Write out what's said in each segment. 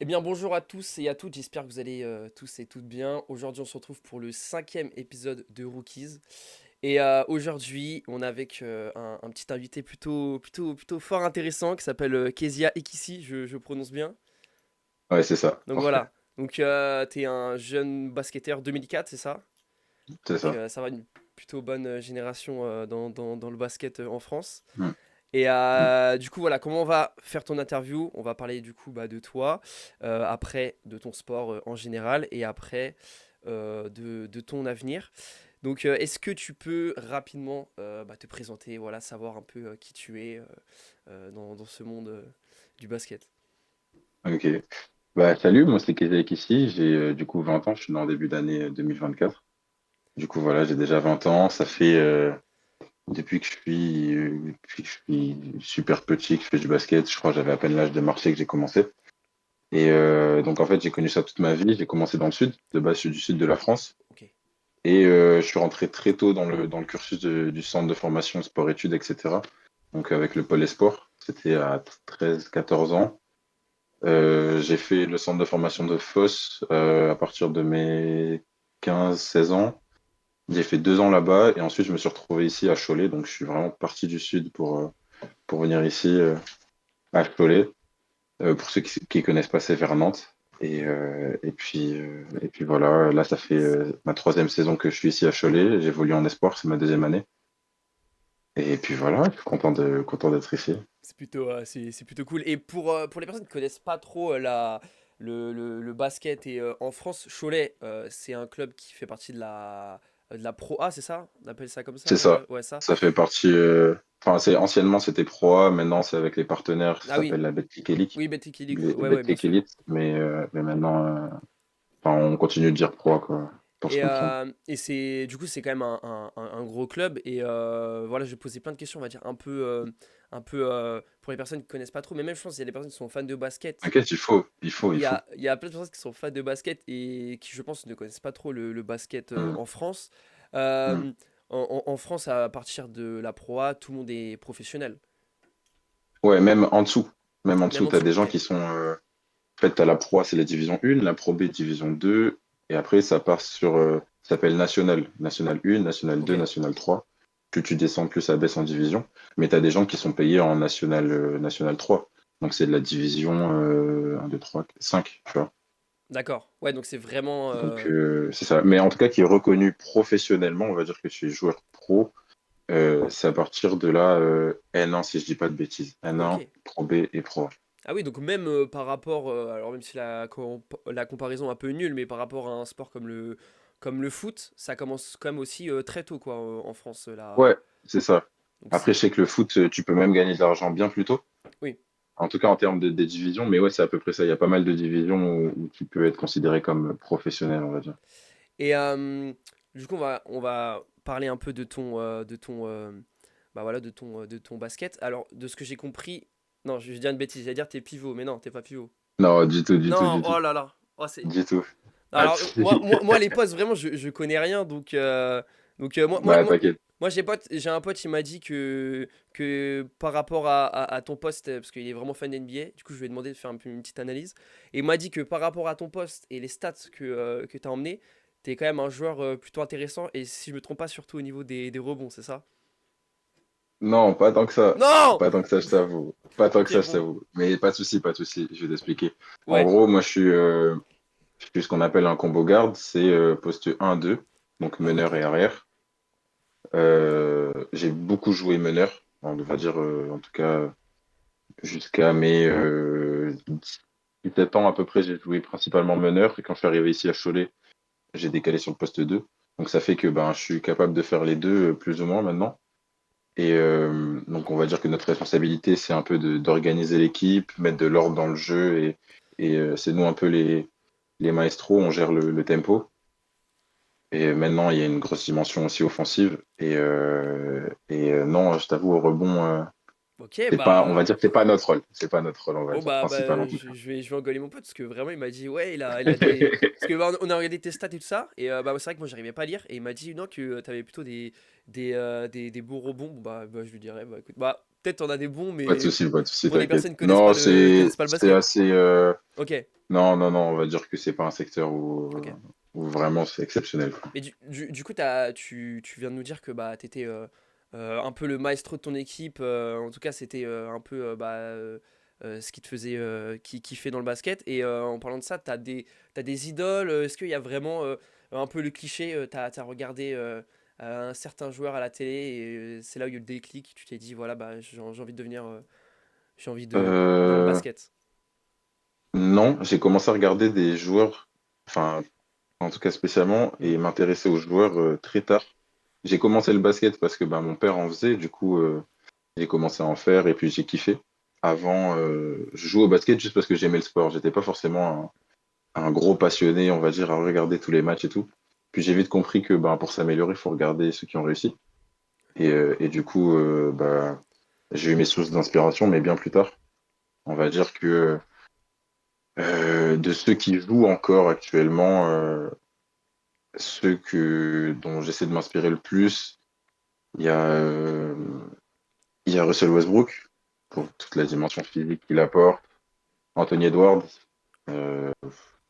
Eh bien, bonjour à tous et à toutes, j'espère que vous allez tous et toutes bien. Aujourd'hui, on se retrouve pour le cinquième épisode de Rookies. Et aujourd'hui, on est avec un petit invité plutôt fort intéressant qui s'appelle Kezia Ekissi, je prononce bien. Ouais, c'est ça, Donc parfait. voilà, donc t'es un jeune basketteur 2004, c'est ça? C'est Donc ça. ça va, une plutôt bonne génération dans le basket en France. Mm, Et mm. du coup, voilà, comment on va faire ton interview? On va parler du coup de toi, après de ton sport en général, et après de ton avenir. Donc, est-ce que tu peux rapidement te présenter, voilà, savoir un peu qui tu es dans ce monde du basket? Ok. Bah, salut, moi c'est Kezek ici. J'ai du coup 20 ans, je suis dans le début d'année 2024. Du coup, voilà, j'ai déjà 20 ans. Ça fait depuis que je suis super petit que je fais du basket. Je crois que j'avais à peine l'âge de marcher que j'ai commencé. Et donc, en fait, j'ai connu ça toute ma vie. J'ai commencé dans le sud. De base, je suis du sud de la France. Ok. Et je suis rentré très tôt dans le cursus du centre de formation sport-études, etc. Donc, avec le pôle Esport. C'était à 13 14 ans. J'ai fait le centre de formation de Foss à partir de mes 15 16 ans. J'ai fait 2 ans là-bas et ensuite je me suis retrouvé ici à Cholet. Donc je suis vraiment parti du sud pour venir ici à Cholet. Pour ceux qui connaissent pas, c'est vers Nantes. Et puis voilà, là ça fait ma troisième saison que je suis ici à Cholet. J'évolue en espoir, c'est ma deuxième année. Et puis voilà, je suis content d'être ici. C'est plutôt cool. Et pour les personnes qui connaissent pas trop le basket et en France, Cholet, c'est un club qui fait partie de la Pro A, c'est ça? On appelle ça comme ça? C'est ça. Ouais, ça. Ça fait partie. Enfin, anciennement c'était Pro A, maintenant c'est avec les partenaires, ça Ah oui, s'appelle la Betclic Elite. oui, Betty League, ouais, ouais, bien Betclic sûr. Elite, mais maintenant, enfin, on continue de dire Pro A, quoi, pour se comprendre. Et c'est du coup c'est quand même un gros club et voilà, je vais poser plein de questions, on va dire un peu pour les personnes qui connaissent pas trop, mais même je pense qu'il y a des personnes qui sont fans de basket. T'inquiète, il faut. Il y a plein de personnes qui sont fans de basket et qui, je pense, ne connaissent pas trop le basket Hum, en France. hum. Euh, en France, à partir de la Pro A, tout le monde est professionnel. Ouais, même en dessous. Même en Même dessous, en t'as dessous, des gens ok. qui sont. En fait, t'as la Pro A, c'est la division 1, la Pro B, division 2, et après, ça part sur. Ça s'appelle National. National 1, National Ok. 2, National 3. Plus tu descends, plus ça baisse en division. Mais t'as des gens qui sont payés en National 3. Donc, c'est de la division 1, 2, 3, 5, tu vois. D'accord. Ouais, donc c'est vraiment. Donc, c'est ça. Mais en tout cas, qui est reconnu professionnellement, on va dire que tu es joueur pro. C'est à partir de là, N1, si je dis pas de bêtises. Ok. N1, Pro B et Pro A. Ah oui, donc même par rapport, alors même si la comparaison est un peu nulle, mais par rapport à un sport comme le foot, ça commence quand même aussi très tôt, quoi, en France, là. Ouais, c'est ça. Donc Après, je sais c'est. que le foot, tu peux même gagner de l'argent bien plus tôt. Oui. En tout cas, en termes des divisions. Mais ouais, c'est à peu près ça. Il y a pas mal de divisions où tu peux être considéré comme professionnel, on va dire. Et du coup, on va parler un peu de ton basket. Alors, de ce que j'ai compris, non, je vais dire une bêtise, j'allais dire t'es pivot, mais non, t'es pas pivot. Non, du tout, du tout, Non, du tout. oh là là. Oh, c'est. Du tout. Ah, Alors, moi, les postes, vraiment, je connais rien. Donc bah, t'inquiète. moi j'ai un pote, il m'a dit que par rapport à ton poste, parce qu'il est vraiment fan d'NBA, du coup, je lui ai demandé de faire un peu une petite analyse. Et il m'a dit que par rapport à ton poste et les stats que tu as emmené, tu es quand même un joueur plutôt intéressant. Et si je me trompe pas, surtout au niveau des rebonds, c'est ça? Non, pas tant que ça. Non! Pas tant que ça, je t'avoue. Pas tant que Ok, ça, je bon. t'avoue. Mais pas de souci, pas de souci. Je vais t'expliquer. En Ouais. gros, moi, je suis ce qu'on appelle un combo garde. C'est poste 1-2, donc Ah, meneur ok. et arrière. J'ai beaucoup joué meneur. On va dire, en tout cas, jusqu'à mes 17 ans à peu près, j'ai joué principalement meneur. Et quand je suis arrivé ici à Cholet, j'ai décalé sur le poste 2. Donc ça fait que ben, je suis capable de faire les deux, plus ou moins maintenant. Et donc, on va dire que notre responsabilité, c'est un peu d'organiser l'équipe, mettre de l'ordre dans le jeu. Et c'est nous un peu les maestros, on gère le tempo. Et maintenant, il y a une grosse dimension aussi offensive. Et non, je t'avoue, au rebond, Ok, c'est pas, on va bah. dire que c'est pas notre rôle. C'est pas notre rôle, on va Bon dire, bah principal en tout cas. je vais engueuler mon pote parce que vraiment il m'a dit ouais il a des parce que bah, on a regardé tes stats et tout ça et bah c'est vrai que moi j'arrivais pas à lire et il m'a dit non que t'avais plutôt des beaux rebonds. Bon, bah je lui dirais bah écoute bah peut-être t'en as des bons Pas de mais souci, pas de souci, pour les t'inquiète. personnes qui Non, connaissent pas le basket. c'est assez. Ok, Non, non, non, on va dire que c'est pas un secteur ok. où vraiment c'est exceptionnel, quoi. Mais du coup, tu viens de nous dire que bah, tu étais un peu le maestro de ton équipe. En tout cas, c'était un peu ce qui te faisait kiffer dans le basket. Et en parlant de ça, t'as des idoles. Est-ce qu'il y a vraiment un peu le cliché t'as regardé un certain joueur à la télé et c'est là où il y a eu le déclic. Tu t'es dit, voilà, bah, j'ai envie de devenir. J'ai envie de dans le Euh, basket. non, j'ai commencé à regarder des joueurs, enfin, en tout cas spécialement, et m'intéresser aux joueurs très tard. J'ai commencé le basket parce que bah, mon père en faisait, du coup, j'ai commencé à en faire et puis j'ai kiffé. Avant, je jouais au basket juste parce que j'aimais le sport. J'étais pas forcément un gros passionné, on va dire, à regarder tous les matchs et tout. Puis j'ai vite compris que bah, pour s'améliorer, il faut regarder ceux qui ont réussi. Et du coup, bah, j'ai eu mes sources d'inspiration, mais bien plus tard. On va dire que de ceux qui jouent encore actuellement, dont j'essaie de m'inspirer le plus, il y a, euh, il y a Russell Westbrook, pour toute la dimension physique qu'il apporte. Anthony Edwards, euh,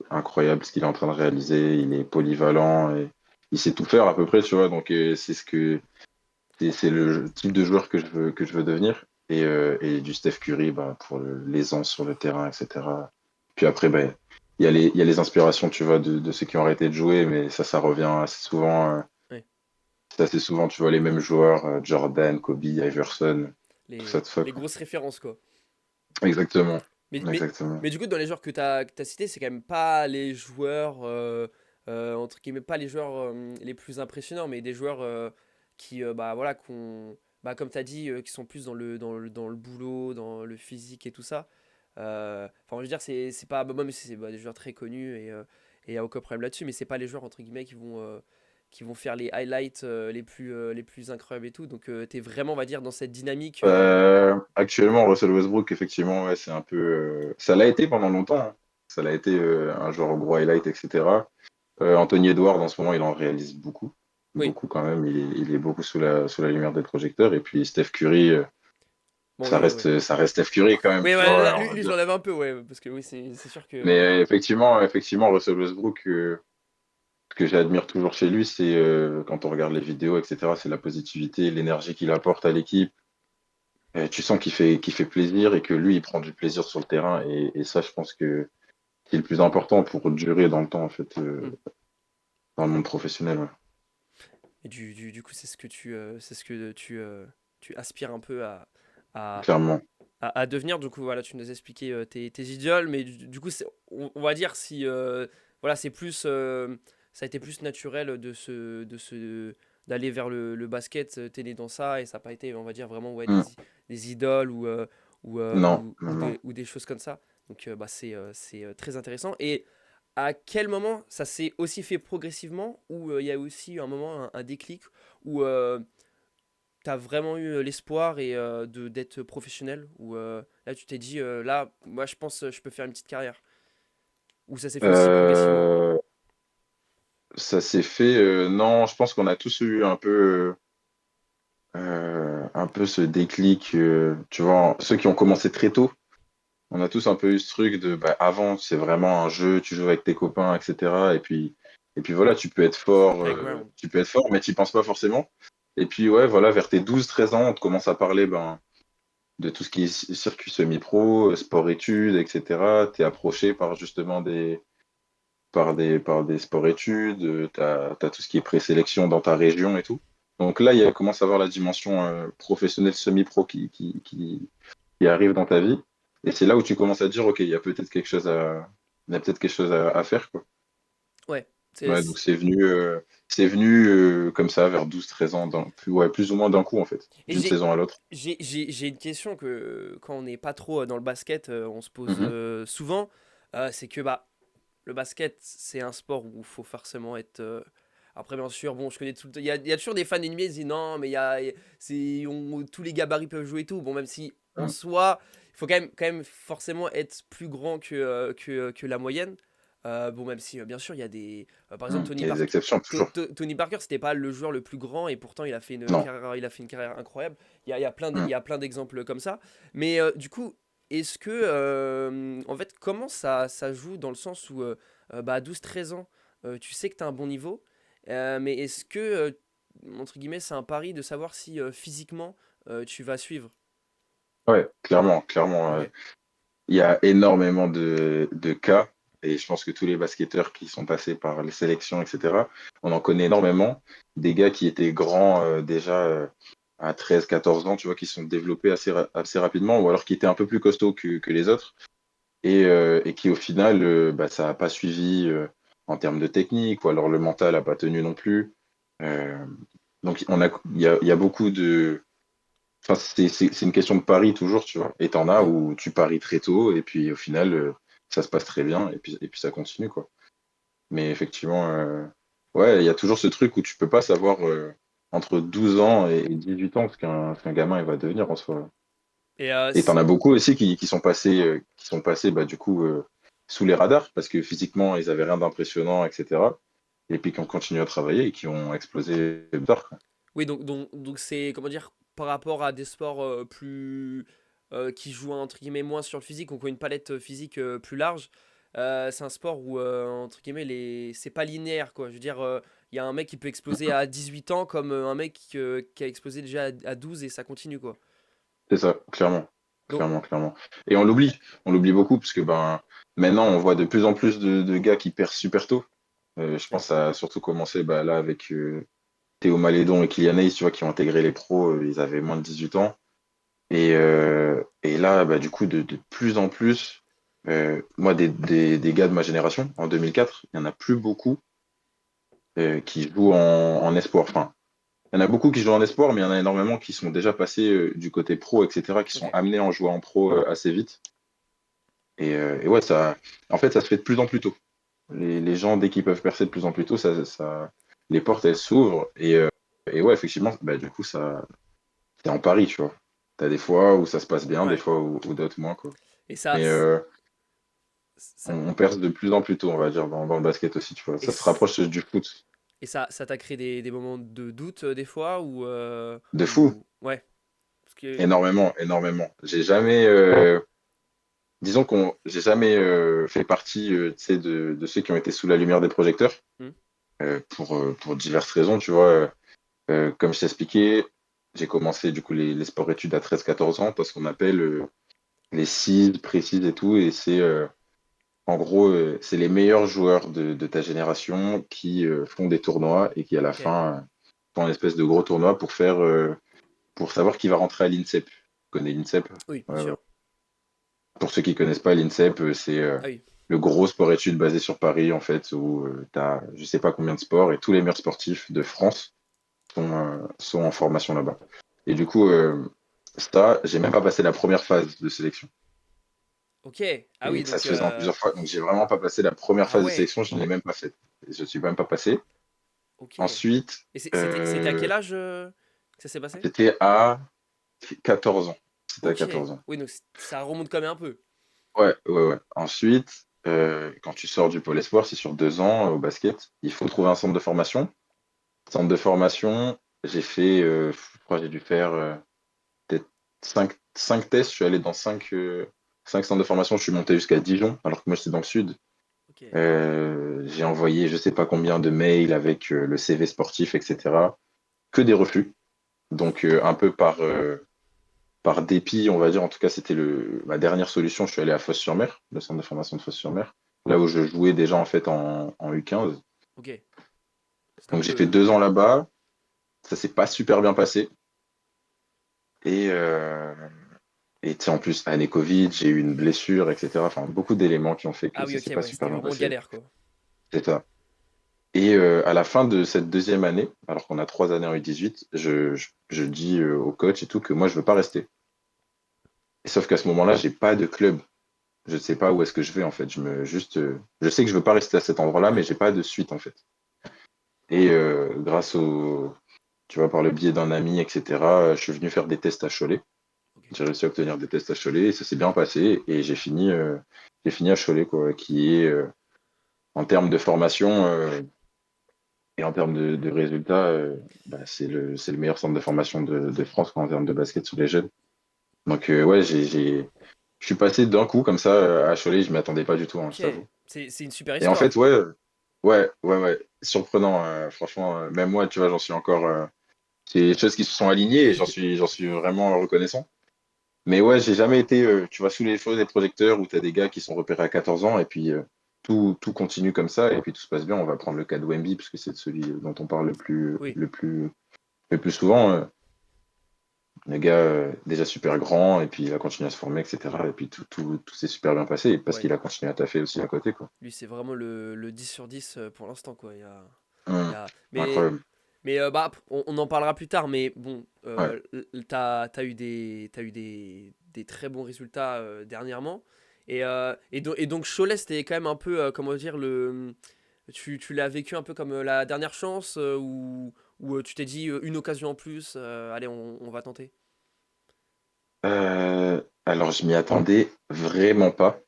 incroyable ce qu'il est en train de réaliser. Il est polyvalent et il sait tout faire à peu près, tu vois. Donc c'est le type de joueur que je veux devenir. Et du Steph Curry, bah, pour l'aisance sur le terrain, etc. Puis après, bah, il y a les inspirations, tu vois, de ceux qui ont arrêté de jouer, mais ça revient assez souvent. Ouais. C'est assez souvent, tu vois, les mêmes joueurs, Jordan, Kobe, Iverson, tout ça, Les quoi. grosses références, quoi. Exactement. Mais, mais, Exactement. mais du coup, dans les joueurs que t'as cités, c'est quand même pas les joueurs, entre guillemets, pas les joueurs les plus impressionnants, mais des joueurs qui, bah voilà, bah, comme t'as dit, qui sont plus dans le boulot, dans le physique et tout ça. Enfin, je veux dire, c'est pas, bah, même si c'est bah, des joueurs très connus et y a aucun problème là-dessus, mais c'est pas les joueurs, entre guillemets, qui vont faire les highlights les plus incroyables et tout. Donc, t'es vraiment, on va dire, dans cette dynamique de. Actuellement, Russell Westbrook, effectivement, ouais, c'est un peu. Ça l'a été pendant longtemps, hein. Ça l'a été un joueur au gros highlight, etc. Anthony Edwards, en ce moment, il en réalise beaucoup. Oui. Beaucoup quand même. Il est beaucoup sous la lumière des projecteurs. Et puis Steph Curry, Bon, oui, ouais. ça reste Steph Curry quand même, Oui, tu ouais, vois, on lui, va lui, je dire. l'enlève un peu, ouais, parce que oui, c'est sûr que. Mais effectivement, Russell Westbrook, ce que j'admire toujours chez lui, c'est quand on regarde les vidéos, etc., c'est la positivité, l'énergie qu'il apporte à l'équipe. Tu sens qu'il fait plaisir et que lui, il prend du plaisir sur le terrain. Et ça, je pense que c'est le plus important pour durer dans le temps, en fait, Hmm. dans le monde professionnel. Ouais. Et du coup, c'est ce que tu aspires un peu à, Clairement. à devenir. Du coup, voilà, tu nous as expliqué tes idoles, mais du coup, on va dire si voilà, c'est plus, ça a été plus naturel d'aller vers le basket. T'es né dans ça et ça n'a pas été, on va dire vraiment, ouais, Mm. des idoles Non, non, non. ou des choses comme ça. Donc, bah, c'est très intéressant. Et à quel moment ça s'est aussi fait progressivement ou il y a aussi eu un moment, un déclic où tu as vraiment eu l'espoir et d'être professionnel ou là tu t'es dit là moi je pense je peux faire une petite carrière ou ça s'est fait aussi progressivement. Euh, Ça s'est fait. Non, je pense qu'on a tous eu un peu ce déclic. Tu vois, ceux qui ont commencé très tôt, on a tous un peu eu ce truc de bah, avant, c'est vraiment un jeu, tu joues avec tes copains, etc. Et puis voilà, C'est le playground. tu peux être fort, mais tu penses pas forcément. Et puis ouais, voilà, vers tes 12 13 ans, on te commence à parler ben, de tout ce qui est circuit semi-pro, sport-études, etc. Tu es approché par justement par des sports-études, tu as tout ce qui est présélection dans ta région et tout. Donc là, commence à avoir la dimension professionnelle semi-pro qui arrive dans ta vie. Et c'est là où tu commences à te dire, OK, il y a peut-être quelque chose à faire, quoi. Ouais, Ouais, donc c'est venu comme ça, vers 12 13 ans, ouais, plus ou moins d'un coup, en fait, et d'une saison à l'autre. j'ai une question que quand on n'est pas trop dans le basket on se pose Mhm. souvent. C'est que bah le basket c'est un sport où il faut forcément être après bien sûr bon je connais tout il y a toujours des fans ennemis qui disent non mais tous les gabarits peuvent jouer et tout bon même si en Mhm. soi il faut quand même forcément être plus grand que la moyenne. Bon même si bien sûr il y a par exemple Mhm. Il y a des exceptions, toujours. Tony Parker c'était pas le joueur le plus grand et pourtant Non. il a fait une carrière incroyable. Il y a Mhm. plein d'exemples comme ça mais du coup est-ce que, en fait, comment ça joue dans le sens où, bah, à 12-13 ans, tu sais que tu as un bon niveau, mais est-ce que, entre guillemets, c'est un pari de savoir si physiquement tu vas suivre? Ouais, clairement, clairement. Ok. Il y a énormément de cas, et je pense que tous les basketteurs qui sont passés par les sélections, etc., on en connaît énormément. Des gars qui étaient grands déjà à 13-14 ans, tu vois, qui se sont développés assez rapidement, ou alors qui étaient un peu plus costauds que les autres, et qui au final, bah, ça n'a pas suivi en termes de technique, ou alors le mental n'a pas tenu non plus. Euh, donc il y a beaucoup de... Enfin, c'est une question de pari toujours, tu vois. Et t'en as Mhm. où tu paries très tôt et puis au final, ça se passe très bien et puis ça continue, quoi. Mais effectivement, ouais, il y a toujours ce truc où tu peux pas savoir entre 12 ans et 18 ans ce qu'un gamin il va devenir en soi. Et Et t'en as beaucoup aussi qui sont passés bah, du coup sous les radars parce que physiquement ils avaient rien d'impressionnant, etc. Et puis qui ont continué à travailler et qui ont explosé plus tard, quoi. oui, donc c'est, comment dire, par rapport à des sports plus qui jouent entre guillemets moins sur le physique, ou qui ont une palette physique plus large, c'est un sport où entre guillemets c'est pas linéaire quoi. Je veux dire, il y a un mec qui peut exploser à 18 ans comme un mec qui a explosé déjà à 12 et ça continue quoi. C'est ça, clairement. Donc, Clairement, clairement. Et on l'oublie beaucoup, parce que ben, maintenant, on voit de plus en plus de gars qui percent super tôt. Je ouais. pense que ça a surtout commencé bah, là avec Théo Malédon et Kylian Hayes, tu vois, qui ont intégré les pros, ils avaient moins de 18 ans. Et là, bah, du coup, de plus en plus, moi, des gars de ma génération, en 2004, il n'y en a plus beaucoup qui jouent en espoir. Enfin, il y en a beaucoup qui jouent en espoir, mais il y en a énormément qui sont déjà passés du côté pro, etc., qui sont Ok. amenés en jouant en pro assez vite. Et ouais, en fait, ça se fait de plus en plus tôt. Les gens, dès qu'ils peuvent percer de plus en plus tôt, les portes, elles s'ouvrent. Et ouais, effectivement, bah, du coup, c'est en pari, tu vois. T'as des fois où ça se passe bien, des Ouais. fois où d'autres moins, quoi. Et ça, Mais ça, on perce de plus en plus tôt, on va dire, dans le basket aussi, tu vois. et, Ça se rapproche du foot. ça t'a créé des moments de doute des fois De fou, ou ouais. Parce que énormément, énormément. Disons j'ai jamais fait partie, tu sais, de ceux qui ont été sous la lumière des projecteurs, hmm, pour diverses raisons, tu vois. Comme je t'ai expliqué, j'ai commencé du coup les sports-études à 13-14 ans, parce qu'on appelle les CID, précises et tout, et c'est en gros, c'est les meilleurs joueurs de ta génération qui font des tournois et qui à la ok. fin font une espèce de gros tournoi pour savoir qui va rentrer à l'INSEP. Tu connais l'INSEP? Oui, bien Ouais, ouais. sûr. Pour ceux qui connaissent pas l'INSEP, c'est Ah oui. le gros sport-études basé sur Paris, en fait, où tu as je sais pas combien de sports et tous les meilleurs sportifs de France sont en formation là-bas. Et du coup, ça, j'ai même pas passé la première phase de sélection. Ok. Ah Et oui, ça donc se faisait en plusieurs fois. Donc, j'ai vraiment pas passé la première ah phase de ouais. sélection, je ne l'ai même pas faite. Je ne suis même pas passé. Ok. Et Ensuite, c'était à quel âge que ça s'est passé? c'était à 14 ans. C'était à Ok. 14 ans. Oui, donc ça remonte quand même un peu. Ouais, ouais, ouais. Ensuite, quand tu sors du pôle espoir, c'est sur 2 ans au basket, il faut trouver un centre de formation. Centre de formation, j'ai fait, je crois que j'ai dû faire peut-être cinq tests. Je suis allé dans cinq centres de formation. Je suis monté jusqu'à Dijon, alors que moi, j'étais dans le sud. Ok. J'ai envoyé je sais pas combien de mails avec le CV sportif, etc. Que des refus. Donc, un peu par dépit, on va dire. En tout cas, c'était ma dernière solution. Je suis allé à Fos-sur-Mer, le centre de formation de Fos-sur-Mer, là où je jouais déjà en fait en U15. Ok. C'est un Donc, j'ai peu. fait 2 ans là-bas. Ça s'est pas super bien passé. Et, tu sais, en plus, année Covid, j'ai eu une blessure, etc. Enfin, beaucoup d'éléments qui ont fait Ah que oui, ça ok, s'est pas ouais, super c'était bien vraiment passé. galère, quoi. C'est ça. Et à la fin de cette deuxième année, alors qu'on a 3 années en U18, je dis au coach et tout que moi, je veux pas rester. Et sauf qu'à ce moment-là, j'ai pas de club. Je ne sais pas où est-ce que je vais, en fait. Je sais que je veux pas rester à cet endroit-là, mais Ouais. j'ai pas de suite, en fait. Et tu vois, par le biais d'un ami, etc., je suis venu faire des tests à Cholet. Ok. J'ai réussi à obtenir des tests à Cholet et ça s'est bien passé. Et j'ai fini à Cholet, quoi, qui est, en termes de formation et en termes de résultats, bah, c'est le meilleur centre de formation de France, quoi, en termes de basket sous les jeunes. Donc, ouais, je je suis passé d'un coup comme ça à Cholet, je m'y attendais pas du tout, hein, je Ok, t'avoue. c'est une super Et en histoire. fait, ouais, surprenant, franchement, même moi, tu vois, j'en suis encore. C'est des choses qui se sont alignées et j'en suis vraiment reconnaissant. Mais ouais, j'ai jamais été, tu vois, sous les feux des projecteurs où tu as des gars qui sont repérés à 14 ans et puis tout continue comme ça et puis tout se passe bien. On va prendre le cas de Wemby parce que c'est celui dont on parle Oui, le plus souvent. Le gars, déjà super grand et puis il a continué à se former, etc. Et puis tout s'est super bien passé parce ouais. qu'il a continué à taffer aussi à côté, quoi. Lui, c'est vraiment le 10 sur 10 pour l'instant, quoi. Mais, Incroyable. bah, on en parlera plus tard, mais bon, Ouais. t'as eu des très bons résultats dernièrement. Et donc, Cholet, c'était quand même un peu, comment dire, tu l'as vécu un peu comme la dernière chance, ou tu t'es dit une occasion en plus, allez, on va tenter. Alors, je m'y attendais vraiment pas.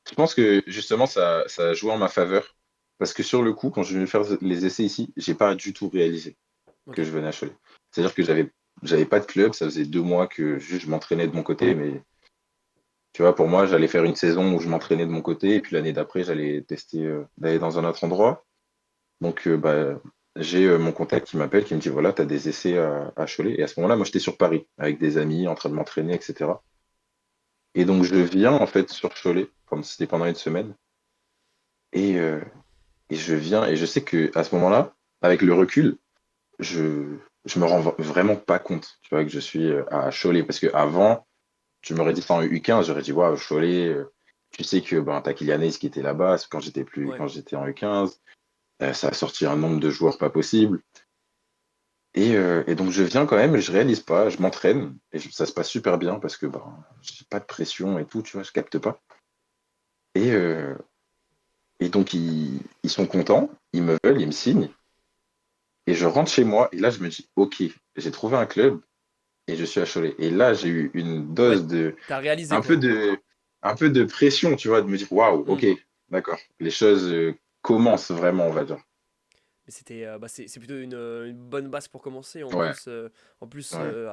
Je pense que justement, ça a joué en ma faveur. Parce que sur le coup, quand je venais faire les essais ici, j'ai pas du tout réalisé Ok, que je venais à Cholet. C'est-à-dire que j'avais pas de club, ça faisait 2 mois que juste je m'entraînais de mon côté, mais tu vois, pour moi, j'allais faire une saison où je m'entraînais de mon côté, et puis l'année d'après, j'allais tester d'aller dans un autre endroit. Donc, bah, j'ai mon contact qui m'appelle, qui me dit, voilà, tu as des essais à Cholet. Et à ce moment-là, moi, j'étais sur Paris, avec des amis, en train de m'entraîner, etc. Et donc, je viens, en fait, sur Cholet, c'était pendant une semaine, et, euh, et je viens, et je sais que à ce moment-là, avec le recul, je me rends vraiment pas compte, tu vois, que je suis à Cholet. Parce que avant tu m'aurais dit ça en U15, j'aurais dit, waouh, Cholet, tu sais que ben, t'as Kylian Hayes qui était là-bas ouais. quand j'étais en U15. Ça a sorti un nombre de joueurs pas possible. Et donc je viens quand même, je réalise pas, je m'entraîne et ça se passe super bien parce que ben, j'ai pas de pression et tout, tu vois, je capte pas. Et, euh, et donc ils sont contents, ils me veulent, ils me signent et je rentre chez moi et là je me dis, ok, j'ai trouvé un club et je suis à Cholet. Et là j'ai eu une Ouais, dose de, t'as réalisé, un peu quoi. de, un peu de pression, tu vois, de me dire, waouh, Hmm. ok, d'accord, les choses commencent vraiment, on va dire. Mais c'est plutôt une bonne base pour commencer, Ouais, en plus ouais.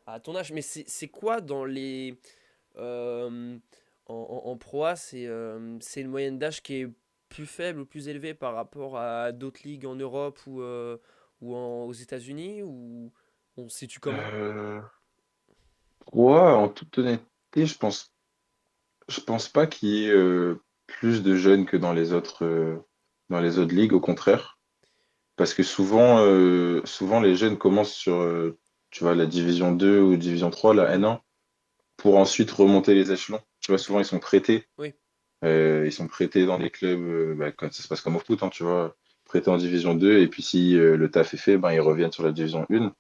à ton âge. Mais c'est quoi dans les. euh, en Pro A, c'est une moyenne d'âge qui est plus faible ou plus élevée par rapport à d'autres ligues en Europe aux États-Unis, ou on se situe comment? Euh, Ouais, en toute honnêteté, je pense pas qu'il y ait plus de jeunes que dans les autres ligues, au contraire. Parce que souvent les jeunes commencent sur, tu vois, la division 2 ou division 3, la N1, pour ensuite remonter les échelons. Tu vois, Ok, souvent ils sont prêtés. oui, Ils sont prêtés dans des clubs, bah, quand ça se passe comme au foot, hein, tu vois, prêtés en division 2, et puis si le taf est fait, ben, ils reviennent sur la division 1.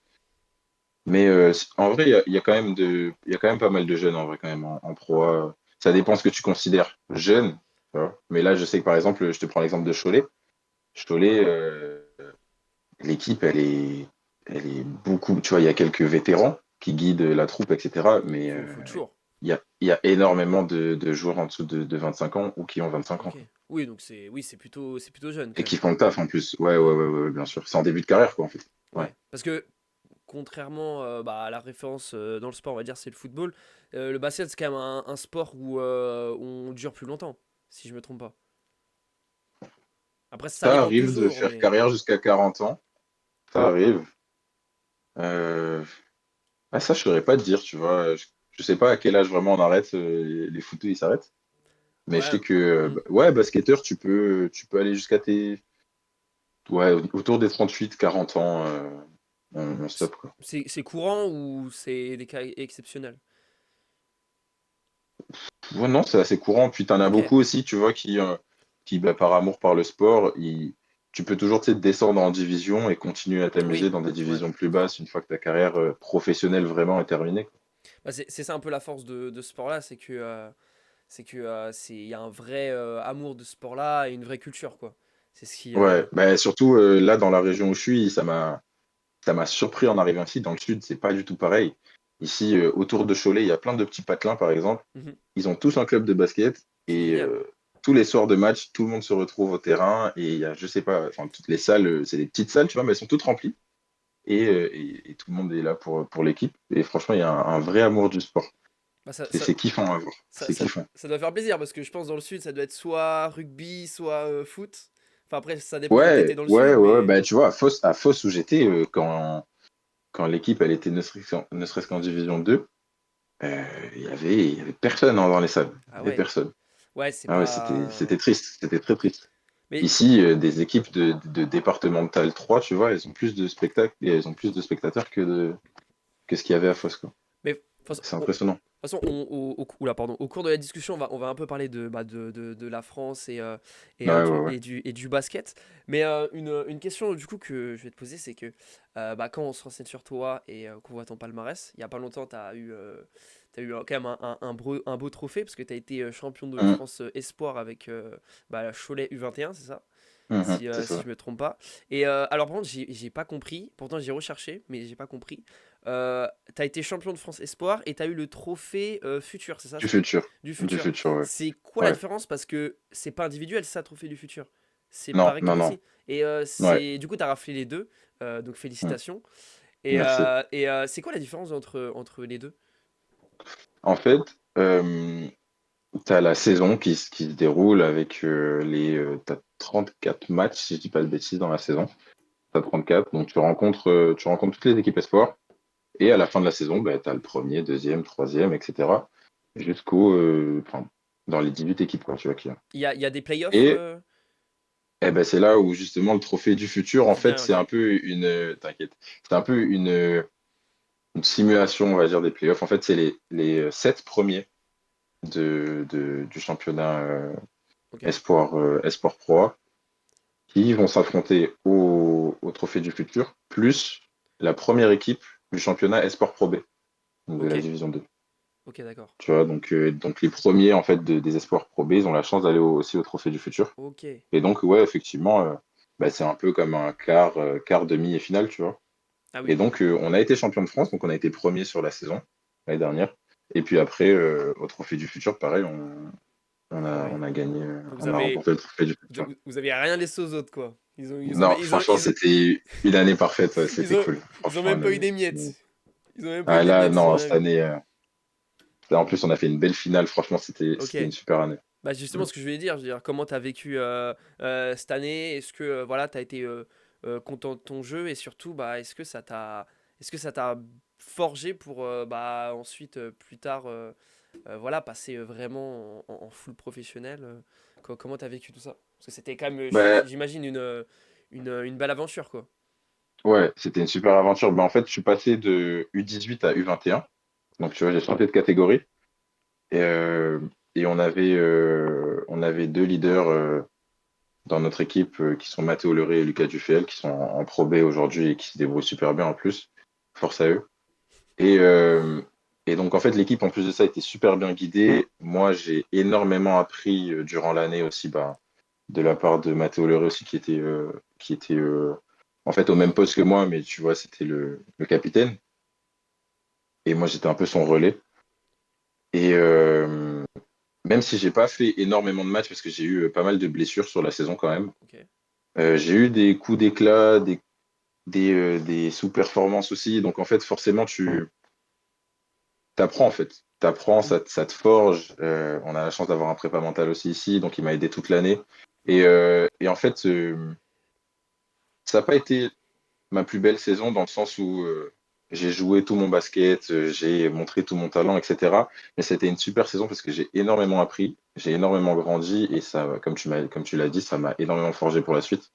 Mais en vrai, il y a quand même il y a quand même pas mal de jeunes en vrai quand même en pro A. Ça dépend ce que tu considères jeune, tu vois. Mais là, je sais que par exemple, je te prends l'exemple de Cholet. Cholet, l'équipe, elle est beaucoup. Tu vois, il y a quelques vétérans qui guident la troupe, etc. Mais faut toujours. il y a énormément de joueurs en dessous de 25 ans ou qui ont 25 ans, Ok, quoi. oui, donc c'est plutôt jeune quand Et même. qui font le taf en plus. Ouais, Bien sûr. C'est en début de carrière, quoi, en fait. Ouais. ouais. Parce que contrairement à la référence dans le sport, on va dire c'est le football. Le basket, c'est quand même un sport où on dure plus longtemps, si je me trompe pas. Après, ça Ça dépend arrive de toujours, faire mais carrière jusqu'à 40 ans. Ça arrive. Euh, Ah, ça, je saurais pas te dire, tu vois. Je sais pas à quel âge vraiment on arrête, les footeux, ils s'arrêtent. Mais je ouais, sais que, hmm. ouais, basketteur, tu peux aller jusqu'à ouais, autour des 38 40 ans, on C'est stoppe, quoi. c'est courant ou c'est des cas exceptionnels? Ouais, non, c'est assez courant. Puis t'en as Ok, beaucoup aussi, tu vois, qui bah, par amour par le sport, tu peux toujours, tu sais, descendre en division et continuer à t'amuser oui, dans des ouais. divisions plus basses une fois que ta carrière professionnelle vraiment est terminée, quoi. Bah, c'est ça un peu la force de ce sport-là, il y a un vrai amour de ce sport-là et une vraie culture, quoi. C'est ce qui. Ouais, bah, surtout là, dans la région où je suis, ça m'a surpris en arrivant ici. Dans le sud, c'est pas du tout pareil. Ici, autour de Cholet, il y a plein de petits patelins, par exemple. Mhm. Ils ont tous un club de basket C'est et génial. tous les soirs de match, tout le monde se retrouve au terrain et il y a, je sais pas, enfin, toutes les salles, c'est des petites salles, tu vois, mais elles sont toutes remplies et tout le monde est là pour l'équipe. Et franchement, il y a un vrai amour du sport. Bah, ça, C'est ça, c'est kiffant à voir. ça, C'est ça, kiffant. ça doit faire plaisir parce que je pense dans le sud, ça doit être soit rugby, soit foot. Enfin, après, ça dépend où t'étais Ouais, dans le ouais, sud, ouais, ouais. mais. Bah, tu vois, à Fos où j'étais, quand l'équipe elle était ne serait-ce qu'en Division 2, il y avait personne hein, dans les salles. Il y Ah avait ouais. personne. Ouais, c'est Ah ouais, c'était pas. triste. C'était très triste. Mais. Ici, des équipes de départemental 3, tu vois, elles ont plus de spectacles et elles ont plus de spectateurs que ce qu'il y avait à Fos, quoi. Mais. De toute façon, C'est impressionnant. oula, pardon, au cours de la discussion, on va un peu parler de la France Ouais, ouais, ouais. et du basket. Mais une question du coup que je vais te poser, c'est que quand on se renseigne sur toi et qu'on voit ton palmarès, il y a pas longtemps, t'as eu quand même un beau trophée parce que tu as été champion de Mhm, France Espoir avec la Cholet U21, c'est ça? mhm, Si, c'est si ça. je me trompe pas. Et alors par contre, j'ai pas compris, pourtant j'ai recherché, mais j'ai pas compris. T'as été champion de France Espoir et t'as eu le trophée Futur, c'est ça? Du futur. Du Du Futur. futur, ouais. C'est quoi la Ouais. différence? Parce que c'est pas individuel, ça, trophée du Futur. C'est Non, par équipe non, non. aussi. Et Ouais. du coup, t'as raflé les deux, donc Mhm. félicitations. Merci. C'est quoi la différence entre les deux? En fait, tu as la saison qui se déroule avec t'as 34 matchs, si je dis pas de bêtises, dans la saison. T'as 34, donc tu rencontres toutes les équipes espoirs. Et à la fin de la saison, bah, tu as le premier, deuxième, troisième, etc. Enfin, dans les 18 équipes, quoi, tu vois, qu'il y a. Il y a des playoffs Et ben, c'est là où justement le trophée du futur, en du fait, dernier, c'est ok. un peu t'inquiète, c'est un peu une simulation, on va dire, des playoffs. En fait, c'est les 7 premiers du championnat Ok. Espoir Pro A qui vont s'affronter au trophée du futur, plus la première équipe du championnat Espoir Pro B, donc de Ok. la division 2. Ok, d'accord. Tu vois, donc les premiers en fait des espoirs Pro B, ils ont la chance d'aller aussi au trophée du futur. Ok. Et donc ouais, effectivement, bah, c'est un peu comme un quart, demi et finale, tu vois. Ah Et oui. donc on a été champion de France, donc on a été premier sur la saison l'année dernière. Et puis après, au trophée du futur, pareil, on Ah a, ouais. on a gagné, Donc on a remporté le trophée du futur. vous avez rien laissé aux autres, quoi. Non, franchement, c'était une année parfaite, ouais, ils c'était ont, cool. ils ont Franchement, même pas eu des miettes. Ils ont même pas eu ah, des là, miettes, ils ont non, rien cette eu. année, là, en plus, on a fait une belle finale. Franchement, c'était Ok. c'était une super année. Bah justement, Mm. ce que je voulais dire, je veux dire, comment t'as vécu cette année? Est-ce que voilà, t'as été content de ton jeu et surtout, bah, est-ce que ça t'a forgé pour ensuite plus tard, voilà, passer vraiment en full professionnel? Comment t'as vécu tout ça? Parce que c'était quand même, Bah, j'imagine une belle aventure, quoi. ouais, c'était une super aventure. Bah, en fait, je suis passé de U18 à U21. Donc, tu vois, j'ai changé de catégorie. Et, euh, et on avait deux leaders dans notre équipe qui sont Mathéo Leray et Lucas Dufel, qui sont en Pro B aujourd'hui et qui se débrouillent super bien en plus. Force à eux. Et, euh, et donc, en fait, l'équipe, en plus de ça, était super bien guidée. Moi, j'ai énormément appris durant l'année aussi, bah, de la part de Mathéo Leray aussi, qui était en fait au même poste que moi, mais tu vois, c'était le capitaine. Et moi, j'étais un peu son relais. Et même si j'ai pas fait énormément de matchs, parce que j'ai eu pas mal de blessures sur la saison quand même, Ok. j'ai eu des coups d'éclat, des sous-performances aussi. Donc, en fait, forcément, tu t'apprends en fait. T'apprends, ça te forge. On a la chance d'avoir un prépa mental aussi ici, donc il m'a aidé toute l'année. Et en fait, ça n'a pas été ma plus belle saison dans le sens où j'ai joué tout mon basket, j'ai montré tout mon talent, etc. Mais c'était une super saison parce que j'ai énormément appris, j'ai énormément grandi et ça, comme tu l'as dit, ça m'a énormément forgé pour la suite.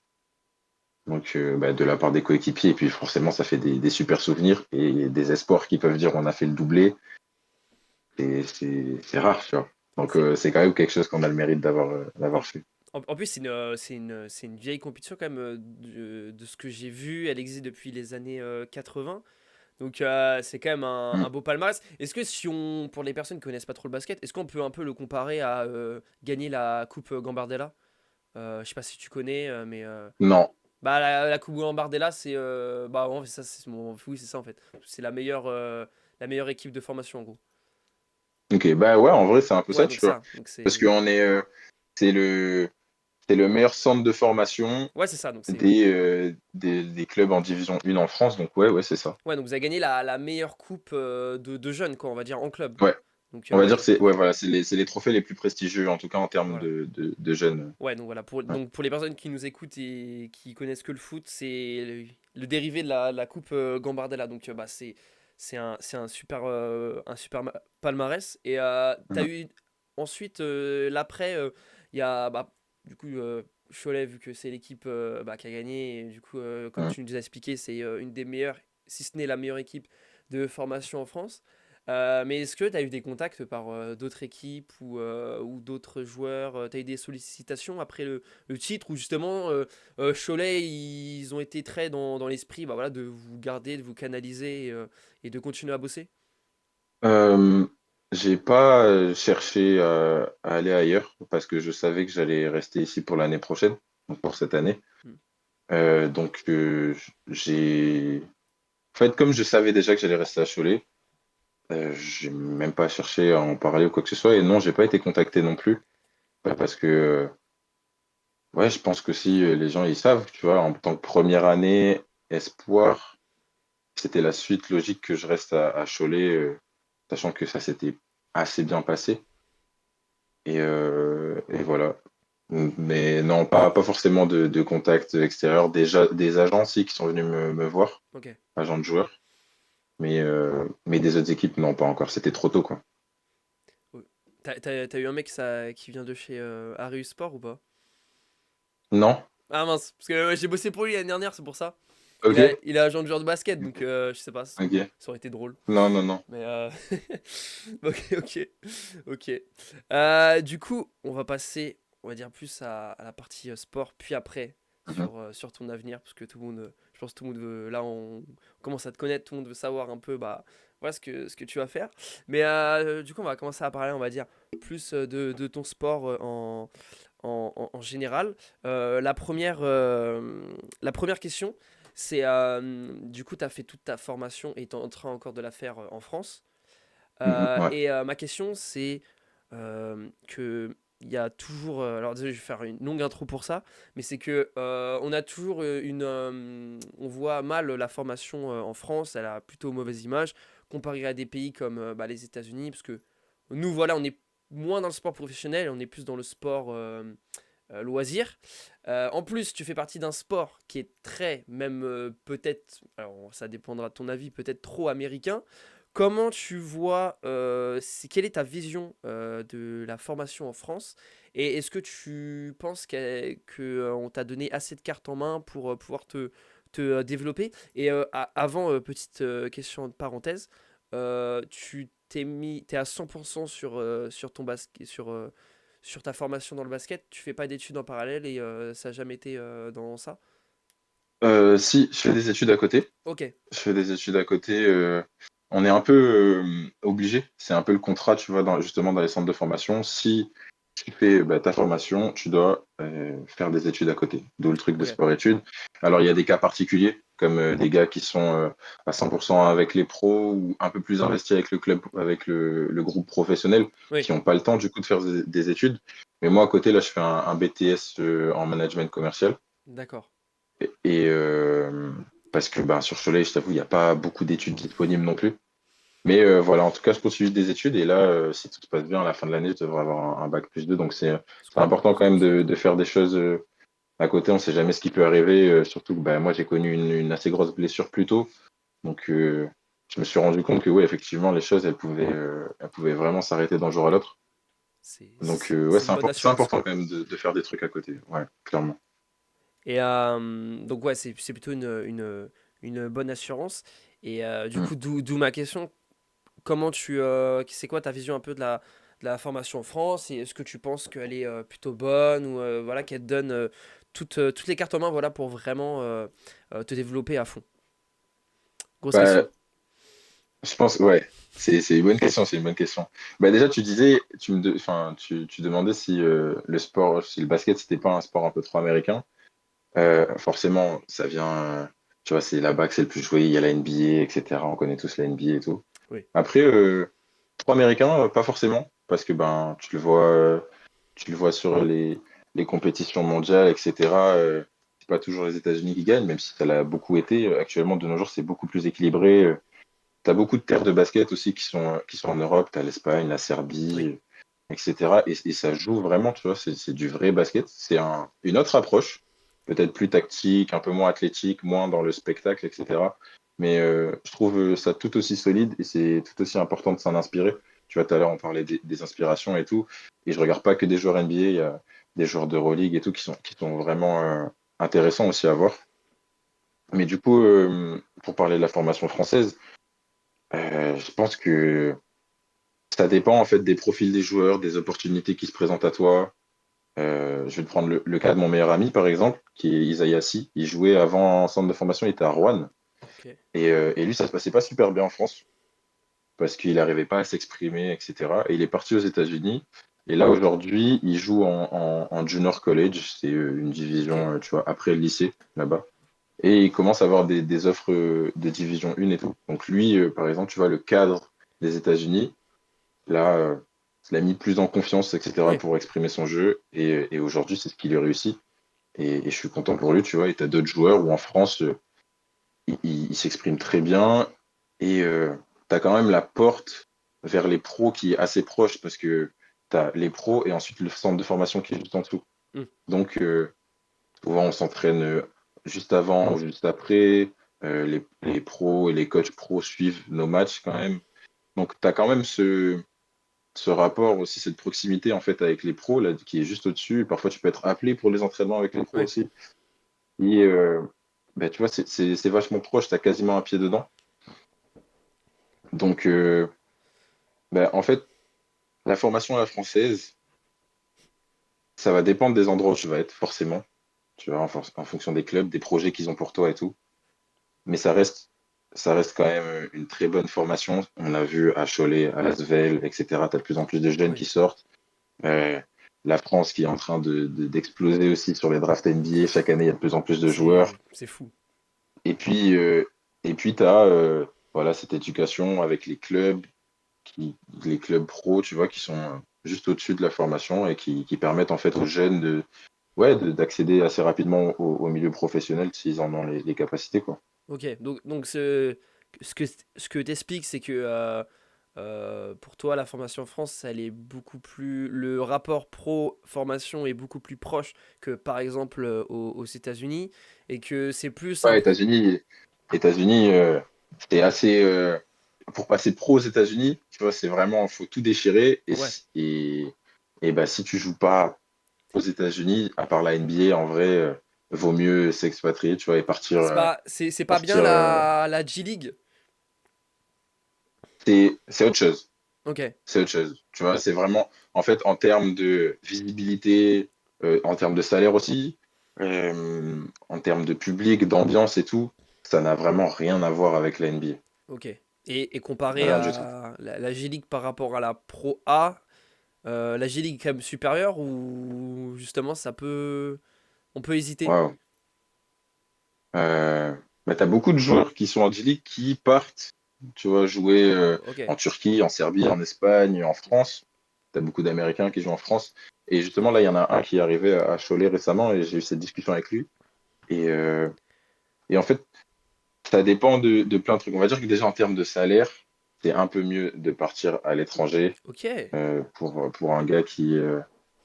Donc, bah, de la part des coéquipiers, et puis forcément, ça fait des super souvenirs et des espoirs qui peuvent dire on a fait le doublé. Et c'est rare, tu vois. Donc, C'est, c'est quand même quelque chose qu'on a le mérite d'avoir en, fait. en plus, c'est une vieille compétition quand même de ce que j'ai vu. Elle existe depuis les années 80. Donc c'est quand même Mm. un beau palmarès. Est-ce que si on, pour les personnes qui connaissent pas trop le basket, est-ce qu'on peut un peu le comparer à gagner la Coupe Gambardella? Je sais pas si tu connais, mais Non. bah la Coupe Gambardella, c'est bah en fait, ça c'est oui c'est ça en fait. C'est la meilleure équipe de formation en gros. Ok, bah ouais, en vrai, c'est un peu Ouais ça, donc tu vois. ça, donc Parce c'est c'est le meilleur centre de formation ouais c'est ça donc c'est des clubs en division 1 en France. Donc, ouais, ouais, c'est ça. ouais donc vous avez gagné la meilleure coupe de jeunes quoi on va dire en club. Ouais, Donc On va moi, dire que c'est ouais, voilà, c'est les trophées les plus prestigieux, en tout cas en termes voilà. de jeunes. Ouais, donc voilà, Ouais. donc pour les personnes qui nous écoutent et qui connaissent que le foot, c'est le dérivé de la coupe Gambardella. Donc bah, c'est un super palmarès. Et tu as Mhm. eu ensuite, l'après, il y a bah, du coup Cholet, vu que c'est l'équipe bah, qui a gagné. Et du coup, comme Mhm. tu nous as expliqué, c'est une des meilleures, si ce n'est la meilleure équipe de formation en France. Mais est-ce que tu as eu des contacts par d'autres équipes ou d'autres joueurs? Tu as eu des sollicitations après le titre ou justement Cholet, ils ont été très dans l'esprit bah, voilà, de vous garder, de vous canaliser et de continuer à bosser? Euh, j'ai pas cherché à aller ailleurs parce que je savais que j'allais rester ici pour l'année prochaine, donc pour cette année. Hmm. Donc j'ai en fait comme je savais déjà que j'allais rester à Cholet, j'ai même pas cherché à en parler ou quoi que ce soit et non, j'ai pas été contacté non plus. Parce que ouais, je pense que si les gens ils savent, tu vois, en tant que première année espoir, c'était la suite logique que je reste à Cholet, sachant que ça s'était assez bien passé. Et voilà. Mais non, pas forcément de contact extérieur. Déjà des agents aussi qui sont venus me voir, Ok. agents de joueurs. Mais des autres équipes, non, pas encore. C'était trop tôt, quoi. Ouais. T'as eu un mec qui vient de chez Arius Sport ou pas? Non? Ah mince, parce que j'ai bossé pour lui l'année dernière, c'est pour ça. Ok. Il est agent de joueur de basket, donc je sais pas, ça Ok. aurait été drôle. Non, non, non. Mais ok, ok, ok. Du coup, on va passer, on va dire plus à la partie sport, puis après Mhm. sur ton avenir, parce que tout le monde, je pense que tout le monde veut, là on commence à te connaître, tout le monde veut savoir un peu, bah voilà ce que tu vas faire. Mais du coup, on va commencer à parler, on va dire plus de ton sport en général. La première question, c'est du coup, tu as fait toute ta formation et tu es en train encore de la faire en France. Mhm. Ouais. Ma question, c'est que il y a toujours. Alors désolé, je vais faire une longue intro pour ça, mais c'est que on a toujours on voit mal la formation en France. Elle a plutôt mauvaise image comparée à des pays comme bah, les États-Unis, parce que nous, voilà, on est moins dans le sport professionnel, on est plus dans le sport loisir. En plus, tu fais partie d'un sport qui est très, même peut-être, alors ça dépendra de ton avis, peut-être trop américain. Comment tu vois, quelle est ta vision de la formation en France? Et est-ce que tu penses qu'on t'a donné assez de cartes en main pour pouvoir te développer? Et avant, petite question de parenthèse, t'es à 100% sur ton basket, sur ta formation dans le basket, tu fais pas d'études en parallèle et ça n'a jamais été dans ça? Si, je fais des études à côté. Ok, Je fais des études à côté. On est un peu obligé. C'est un peu le contrat, tu vois, justement dans les centres de formation. Si tu fais bah, ta formation, tu dois faire des études à côté. D'où le truc de ok, sport-études. Alors, il y a des cas particuliers, comme des gars qui sont à 100% avec les pros ou un peu plus investis avec le club, avec le groupe professionnel, oui, qui n'ont pas le temps, du coup, de faire des études. Mais moi, à côté, là, je fais un BTS en management commercial. d'accord. Et parce que ben, sur Soleil, je t'avoue, il n'y a pas beaucoup d'études disponibles non plus. Mais voilà, en tout cas, je poursuis des études et là, si tout se passe bien, à la fin de l'année, je devrais avoir un bac plus 2. Donc c'est important Ce quand qu'on même souhaite, de ouais. faire des choses à côté. On ne sait jamais ce qui peut arriver. Surtout que ben, moi, j'ai connu une assez grosse blessure plus tôt. Donc je me suis rendu compte que oui, effectivement, les choses, elles pouvaient vraiment s'arrêter d'un jour à l'autre. Donc ouais, C'est une bonne c'est assurance, important quoi. quand même de faire des trucs à côté. Ouais, clairement. Et donc, ouais, c'est plutôt une bonne assurance. Et du Mm. coup, d'où ma question, c'est quoi ta vision un peu de la formation en France? Et est-ce que tu penses qu'elle est plutôt bonne ou voilà, qu'elle te donne toutes les cartes en main voilà, pour vraiment te développer à fond? Grosse question. Bah, je pense, ouais, c'est une bonne question, c'est une bonne question. Bah déjà, tu disais, enfin, tu demandais si le sport, si le basket, c'était pas un sport un peu trop américain. Forcément, ça vient, tu vois, c'est là-bas que c'est le plus joué, il y a la NBA, etc. On connaît tous la NBA et tout. Oui, Après, trop américain, pas forcément, parce que ben, tu le vois sur les compétitions mondiales, etc. C'est pas toujours les États-Unis qui gagnent, même si ça l'a beaucoup été. Actuellement, de nos jours, c'est beaucoup plus équilibré. t'as beaucoup de terres de basket aussi qui sont en Europe. T'as l'Espagne, la Oui. Serbie, etc. Et ça joue vraiment, tu vois, c'est du vrai basket. C'est une autre approche, peut-être plus tactique, un peu moins athlétique, moins dans le spectacle, etc. Mais je trouve ça tout aussi solide et c'est tout aussi important de s'en inspirer. Tu vois, tout à l'heure, on parlait des inspirations et tout. Et je regarde pas que des joueurs NBA, il y a des joueurs d'Euroleague et tout qui sont vraiment intéressants aussi à voir. Mais du coup, pour parler de la formation française, je pense que ça dépend en fait des profils des joueurs, des opportunités qui se présentent à toi. Je vais te prendre le cas de mon meilleur ami, par exemple, qui est Isaiah Sy. Il jouait avant en centre de formation, il était à Rouen. Ok. Et lui, ça se passait pas super bien en France parce qu'il n'arrivait pas à s'exprimer, etc. Et il est parti aux États-Unis. Et là, aujourd'hui, il joue en junior college. C'est une Ok. division, tu vois, après le lycée, là-bas. Et il commence à avoir des offres de division 1 et tout. Donc lui, par exemple, tu vois, le cadre des États-Unis, là, il l'a mis plus en confiance, etc., Oui. pour exprimer son jeu. Et aujourd'hui, c'est ce qui lui réussit. Et je suis content pour lui, tu vois. Et tu as d'autres joueurs où en France, il s'exprime très bien. Et tu as quand même la porte vers les pros qui est assez proche parce que tu as les pros et ensuite le centre de formation qui est juste en dessous. Hmm. Donc, souvent, on s'entraîne juste avant ou juste après. Les pros et les coachs pros suivent nos matchs quand même. Donc, tu as quand même ce rapport aussi, cette proximité en fait avec les pros là, qui est juste au-dessus. Parfois, tu peux être appelé pour les entraînements avec les pros Oui. aussi. Et bah, tu vois, c'est vachement proche, tu as quasiment un pied dedans. Donc, bah, en fait, la formation à la française, ça va dépendre des endroits où tu vas être, forcément. Tu vois, en fonction des clubs, des projets qu'ils ont pour toi et tout. Mais ça reste quand même une très bonne formation. On a vu à Cholet, à Lasvel, etc. Tu as de plus en plus de jeunes qui Oui. sortent. Euh, la France qui est en train d'exploser aussi sur les drafts NBA. Chaque année, il y a de plus en plus de joueurs. C'est fou. Et puis, euh, et puis tu as voilà, cette éducation avec les clubs pro, tu vois, qui sont juste au-dessus de la formation et qui permettent en fait aux jeunes d'accéder assez rapidement au milieu professionnel s'ils en ont les capacités, quoi. Ok. Donc ce que t'expliques, c'est que pour toi, la formation en France, elle est beaucoup plus. Le rapport pro-formation est beaucoup plus proche que par exemple aux États-Unis et que c'est plus un Ouais, peu. États-Unis, c'est assez. Pour passer pro aux États-Unis, tu vois, c'est vraiment, faut tout déchirer. Ouais. Et bah, si tu joues pas aux États-Unis, à part la NBA, en vrai, vaut mieux s'expatrier, tu vois, et partir. C'est pas bien Partir la G-League. c'est autre chose. Ok. C'est autre chose. Tu vois, c'est vraiment, en fait, en termes de visibilité, en termes de salaire aussi, en termes de public, d'ambiance et tout, ça n'a vraiment rien à voir avec la NBA. Ok. Et comparé Rien du tout. à la G-League par rapport à la Pro A, la G-League est quand même supérieure ou justement ça peut. On peut hésiter. Waouh. Bah, t'as beaucoup de joueurs qui sont en G-League qui partent, tu vois, jouer Ok. en Turquie, en Serbie, en Espagne, en France. T'as beaucoup d'Américains qui jouent en France. Et justement, là, il y en a un qui est arrivé à Cholet récemment et j'ai eu cette discussion avec lui. Et, euh, et en fait, ça dépend de plein de trucs. On va dire que déjà en termes de salaire, c'est un peu mieux de partir à l'étranger Ok. pour un gars qui.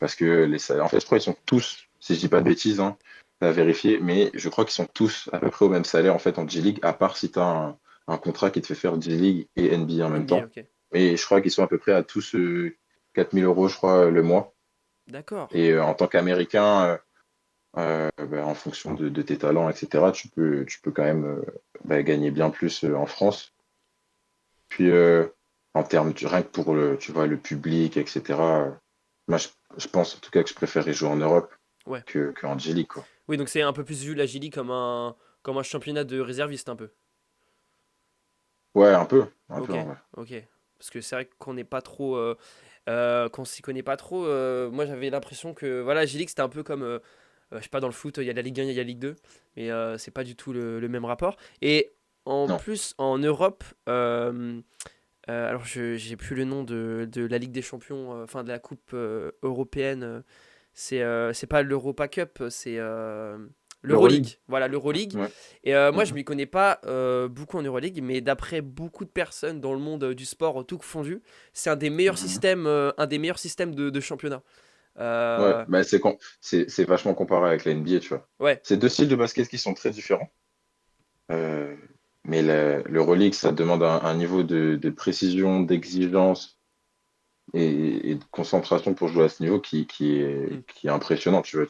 Parce que les salaires, en fait, je crois qu'ils sont tous, si je dis pas de bêtises, hein, à vérifier, mais je crois qu'ils sont tous à peu près au même salaire en fait en G-League, à part si tu as un contrat qui te fait faire G-League et NBA en même NBA, temps. ok. Mais je crois qu'ils sont à peu près à tous 4000 euros, je crois, le mois. D'accord. Et en tant qu'Américain, bah, en fonction de tes talents, etc., tu peux quand même bah, gagner bien plus en France. Puis en termes rien que pour tu vois, le public, etc. Moi, je pense en tout cas que je préférerais jouer en Europe Ouais. qu'en G-League, quoi. Oui, donc c'est un peu plus vu la G-League comme un championnat de réservistes un peu. Ouais, un peu Ok. en vrai. Ok. Parce que c'est vrai qu'on n'est pas trop. Qu'on s'y connaît pas trop. Moi j'avais l'impression que voilà, G-League c'était un peu comme. Je sais pas, dans le foot, il y a la Ligue 1, il y a la Ligue 2. Mais c'est pas du tout le même rapport. Et en Non. plus, en Europe. Alors j'ai plus le nom de la Ligue des Champions, enfin de la Coupe européenne. C'est pas l'Europa Cup, c'est L'Euroleague? L'Euroleague, voilà, l'Euroleague. Ouais. Et moi, je Mhm. m'y connais pas beaucoup en Euroleague, mais d'après beaucoup de personnes dans le monde du sport, tout confondu, c'est Mhm. un des meilleurs systèmes de championnat. Ouais, Euh, bah c'est vachement comparé avec la NBA, tu vois. ouais, C'est deux styles de basket qui sont très différents. Euh, mais l'Euroleague, ça demande un niveau de précision, d'exigence et de concentration pour jouer à ce niveau hmm. qui est impressionnant. Tu vois,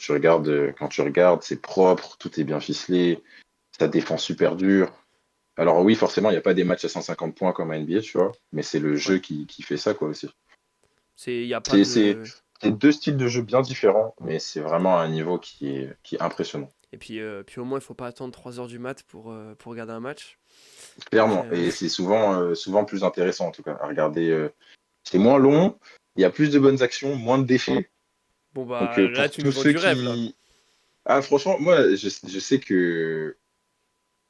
quand tu regardes, c'est propre, tout est bien ficelé, ça défend super dur. Alors oui, forcément, il n'y a pas des matchs à 150 points comme à NBA, tu vois, mais c'est le jeu Ouais, qui fait ça, quoi, aussi. il y a pas C'est c'est- de. c'est deux styles de jeu bien différents, mais c'est vraiment un niveau qui est impressionnant. Et puis au moins, il faut pas attendre 3 heures du mat pour regarder un match. Donc, Clairement. Et c'est souvent plus intéressant, en tout cas, à regarder. C'est moins long, il y a plus de bonnes actions, moins de défis. bon, Donc, bah là, pour tu nous tous vends ceux du rêve, là. qui... Ah, franchement, moi, je sais que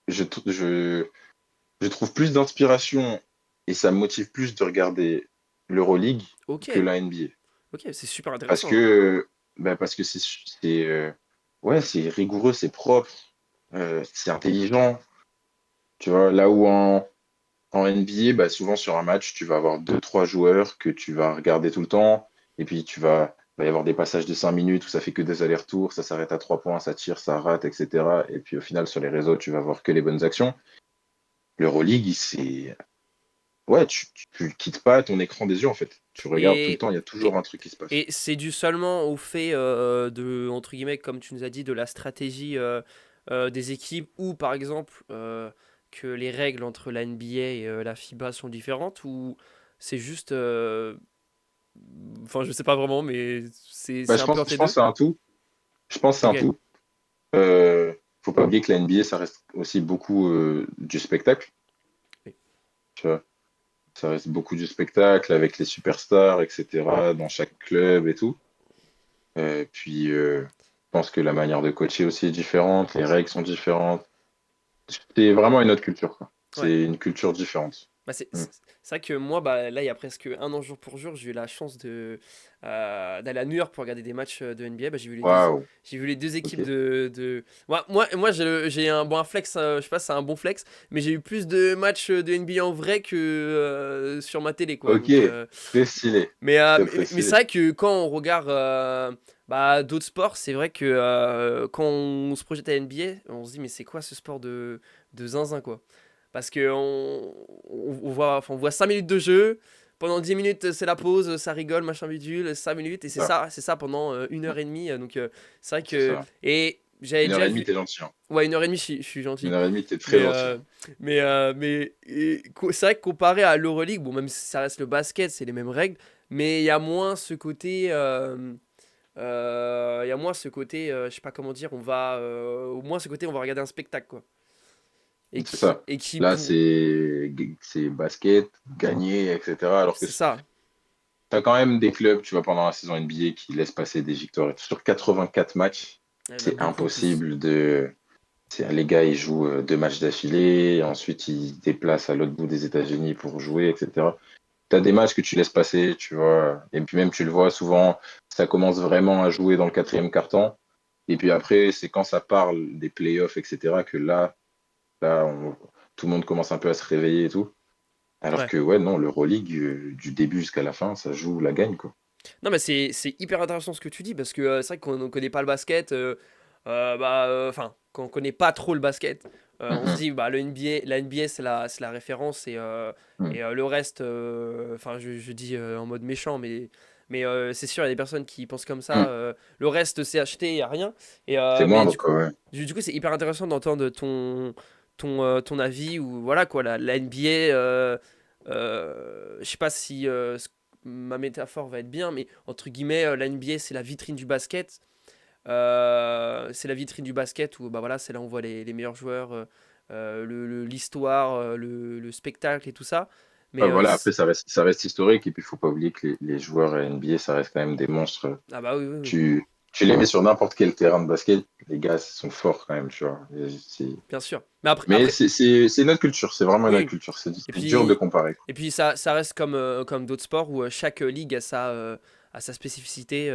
je, tr- je trouve plus d'inspiration et ça me motive plus de regarder l'Euroleague Ok, que la NBA. ok, c'est super Parce intéressant, hein. que, parce que ouais, c'est rigoureux, c'est propre, c'est intelligent. Tu vois, là où en NBA, bah, souvent sur un match, tu vas avoir deux, trois joueurs que tu vas regarder tout le temps. Et puis va y avoir des passages de 5 minutes où ça fait que des allers-retours, ça s'arrête à 3 points, ça tire, ça rate, etc. Et puis au final, sur les réseaux, tu vas voir que les bonnes actions. L'Euroleague, c'est. Ouais, tu quittes pas ton écran des yeux, en fait. Tu regardes tout le Et, temps, il y a toujours et, un truc qui se passe. et c'est dû seulement au fait entre guillemets, comme tu nous as dit, de la stratégie des équipes ou par exemple que les règles entre la NBA et la FIBA sont différentes ou c'est juste. Enfin, je sais pas vraiment, mais Bah, c'est un peu entre je les pense que deux. c'est un tout. Je pense que c'est un Ok. tout. Euh, Faut pas oublier que la NBA, ça reste aussi beaucoup du spectacle. Oui. Tu vois. Ça reste beaucoup du spectacle avec les superstars, etc., dans chaque club et tout. Puis, je pense que la manière de coacher aussi est différente, les règles sont différentes. C'est vraiment une autre culture, quoi. Ouais. C'est une culture différente. Bah, c'est Mm. c'est vrai que moi, bah, là, il y a presque un an jour pour jour, j'ai eu la chance d'aller à New York pour regarder des matchs de NBA. Bah, Waouh, j'ai vu les deux équipes ok. Moi j'ai un flex, je sais pas si c'est un bon flex, mais j'ai eu plus de matchs de NBA en vrai que sur ma télé, quoi. Ok, Donc, très stylé. Très, très mais c'est stylé. vrai que quand on regarde bah, d'autres sports, c'est vrai que quand on se projette à NBA, on se dit, mais c'est quoi ce sport de zinzin, quoi. Parce que on voit 5 minutes de jeu, pendant 10 minutes c'est la pause, ça rigole, machin bidule, 5 minutes, et Ça, c'est ça pendant 1 heure et demie. Donc c'est vrai c'est que. ça. Et j'avais Une heure déjà et demie, vu. t'es gentil, hein. Ouais, 1 heure et demie, je suis Une gentil. heure et demie, t'es très Mais, gentil. c'est vrai que comparé à l'Euroleague, bon, même si ça reste le basket, c'est les mêmes règles, mais il y a moins ce côté. Il y a moins ce côté, je sais pas comment dire, au moins ce côté, on va regarder un spectacle, quoi. C'est ça. Et qui Là, pour. c'est basket, gagner, etc. Alors que C'est ça. t'as quand même des clubs, tu vois, pendant la saison NBA qui laissent passer des victoires. Sur 84 matchs, Il y en a c'est beaucoup en plus. impossible de. Les gars, ils jouent deux matchs d'affilée, ensuite ils se déplacent à l'autre bout des États-Unis pour jouer, etc. T'as des matchs que tu laisses passer, tu vois, et puis même tu le vois souvent, ça commence vraiment à jouer dans le quatrième quart-temps, et puis après, c'est quand ça parle des playoffs, etc., que là tout le monde commence un peu à se réveiller et tout. Alors Ouais. que, ouais, non, l'Euroleague, du début jusqu'à la fin, ça joue la gagne, quoi. Non, mais c'est hyper intéressant ce que tu dis parce que c'est vrai qu'on ne connaît pas le basket. Enfin, quand on connaît pas trop le basket, on se Mhm. dit bah la NBA c'est la référence Mhm. et le reste, enfin je dis en mode méchant, mais c'est sûr il y a des personnes qui pensent comme ça. Mhm. Le reste c'est acheté, il y a rien. C'est Mais moindre, quoi, ouais. du coup c'est hyper intéressant d'entendre ton avis ou voilà quoi la NBA. Je sais pas si ma métaphore va être bien, mais entre guillemets, la NBA, c'est la vitrine du basket. C'est la vitrine du basket où bah voilà, c'est là où on voit les meilleurs joueurs, l'histoire, le spectacle et tout ça. Mais Voilà, après, ça reste historique, et puis il faut pas oublier que les joueurs à NBA, ça reste quand même des monstres. ah bah oui, oui, oui, Tu les mets sur n'importe quel terrain de basket, les gars, ils sont forts quand même, tu vois. bien sûr. Mais c'est une autre culture, c'est vraiment une autre Oui. culture. Et C'est dur de puis, comparer, quoi. ça reste comme d'autres sports où chaque ligue a sa spécificité.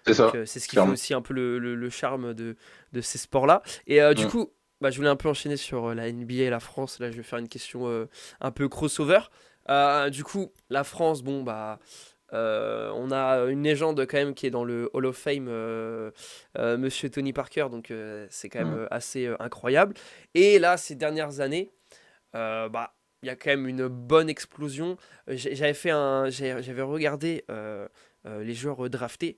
C'est Donc ça, c'est ce qui fait clairement. aussi un peu le charme de ces sports-là. Et du Mm. coup, bah, je voulais un peu enchaîner sur la NBA et la France. Là, je vais faire une question un peu crossover. Du coup, la France, bon, bah, on a une légende quand même qui est dans le Hall of Fame, Monsieur Tony Parker, donc c'est quand même Mm. assez incroyable. Et là, ces dernières années, bah, il y a quand même une bonne explosion. J'avais regardé les joueurs draftés.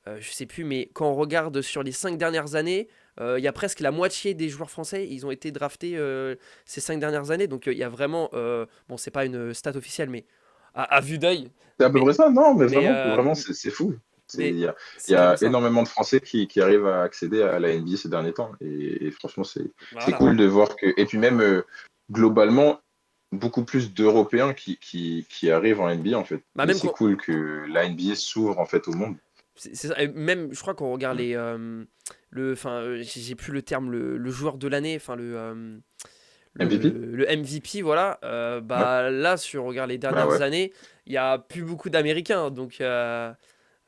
Je sais plus, mais quand on regarde sur les 5 dernières années, il y a presque la moitié des joueurs français, ils ont été draftés ces 5 dernières années. Donc il y a vraiment, bon, c'est pas une stat officielle, mais à vue d'œil, C'est à peu mais près ça, non, mais mais vraiment, euh, vraiment, c'est fou. mais Il y c'est clairement a ça. énormément de Français qui arrivent à accéder à la NBA ces derniers temps. Et franchement, c'est Voilà. cool de voir que. Et puis même, globalement, beaucoup plus d'Européens qui arrivent en NBA, en fait. Bah Et même c'est quand, cool que la NBA s'ouvre, en fait, au monde. c'est ça. Et même, je crois qu'on regarde Mm. enfin, j'ai plus le terme, le joueur de l'année, enfin MVP? le MVP, voilà. Ouais. Bah là, si on regarde les Bah dernières ouais. années, il y a plus beaucoup d'Américains, donc Ouais.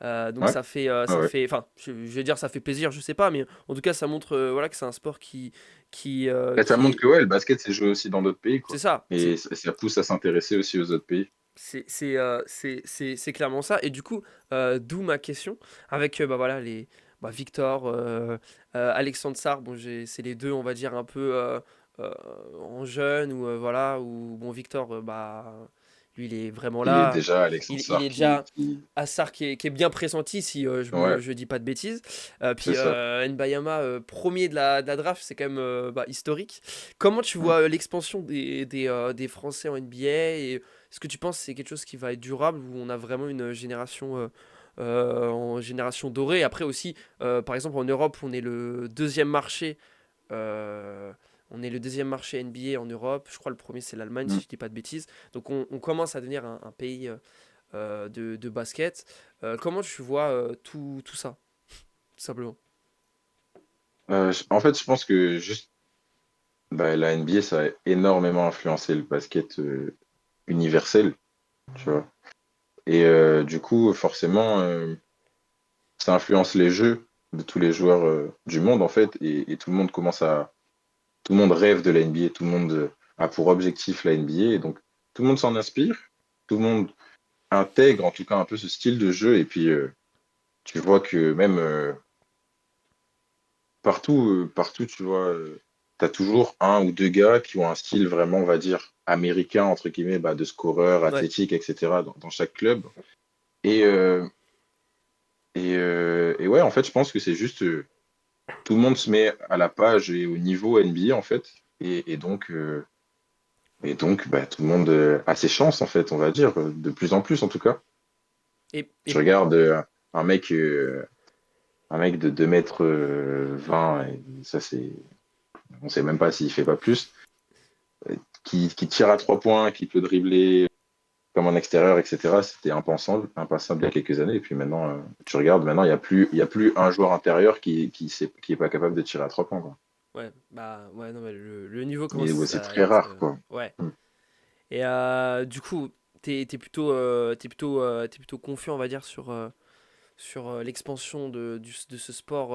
Ouais, ouais. enfin, je vais dire ça fait plaisir, je sais pas, mais en tout cas, ça montre, voilà, que c'est un sport Et ça qui montre est, que ouais, le basket, c'est joué aussi dans d'autres pays, c'est quoi. ça, Et ça pousse à s'intéresser aussi aux autres pays. c'est clairement ça. Et du coup, d'où ma question avec bah voilà bah, Victor, Alexandre Sarr. Bon, c'est les deux, on va dire un peu euh, en jeune ou voilà. Ou bon, Victor, bah lui, il est vraiment Il est là. déjà Alexandre Il est Sarr déjà à Sarr qui est bien pressenti si Ouais, je dis pas de bêtises. c'est Puis ça. Nbayama, premier de la draft, c'est quand même bah, historique. Comment tu Mm. vois l'expansion des Français en NBA et est-ce que tu penses que c'est quelque chose qui va être durable où on a vraiment une génération en génération dorée? Après aussi, par exemple en Europe, euh, on est le deuxième marché NBA en Europe. Je crois le premier c'est l'Allemagne si Mm. je dis pas de bêtises. Donc on commence à devenir un pays de basket. Comment tu vois tout ça, tout simplement? En fait, je pense que juste bah, la NBA, ça a énormément influencé le basket universel, tu vois. Et du coup, forcément, ça influence les jeux de tous les joueurs du monde, en fait. Et tout le monde tout le monde rêve de la NBA, tout le monde a pour objectif la NBA. Et donc, tout le monde s'en inspire, tout le monde intègre en tout cas un peu ce style de jeu. Et puis, tu vois que même partout, tu vois, tu as toujours un ou deux gars qui ont un style vraiment, on va dire, américain, entre guillemets, bah, de scoreur, Ouais. athlétique, etc., dans chaque club. Et, et ouais, en fait, je pense que c'est juste, tout le monde se met à la page et au niveau NBA, en fait. Et donc bah, tout le monde a ses chances, en fait, on va dire, de plus en plus, en tout cas. Je Et regarde un mec, euh, un mec de 2 m 20, et ça, on sait même pas s'il fait pas plus. Qui tire à 3 points, qui peut dribbler comme en extérieur, etc. C'était impensable il y a quelques années. Et puis maintenant, tu regardes, maintenant, il y a plus un joueur intérieur qui est pas capable de tirer à 3 points, quoi. ouais, bah ouais, non, mais le niveau Et ouais, commence c'est à très être rare, quoi. ouais. Mm. Et du coup, t'es plutôt confiant, on va dire, sur l'expansion de ce sport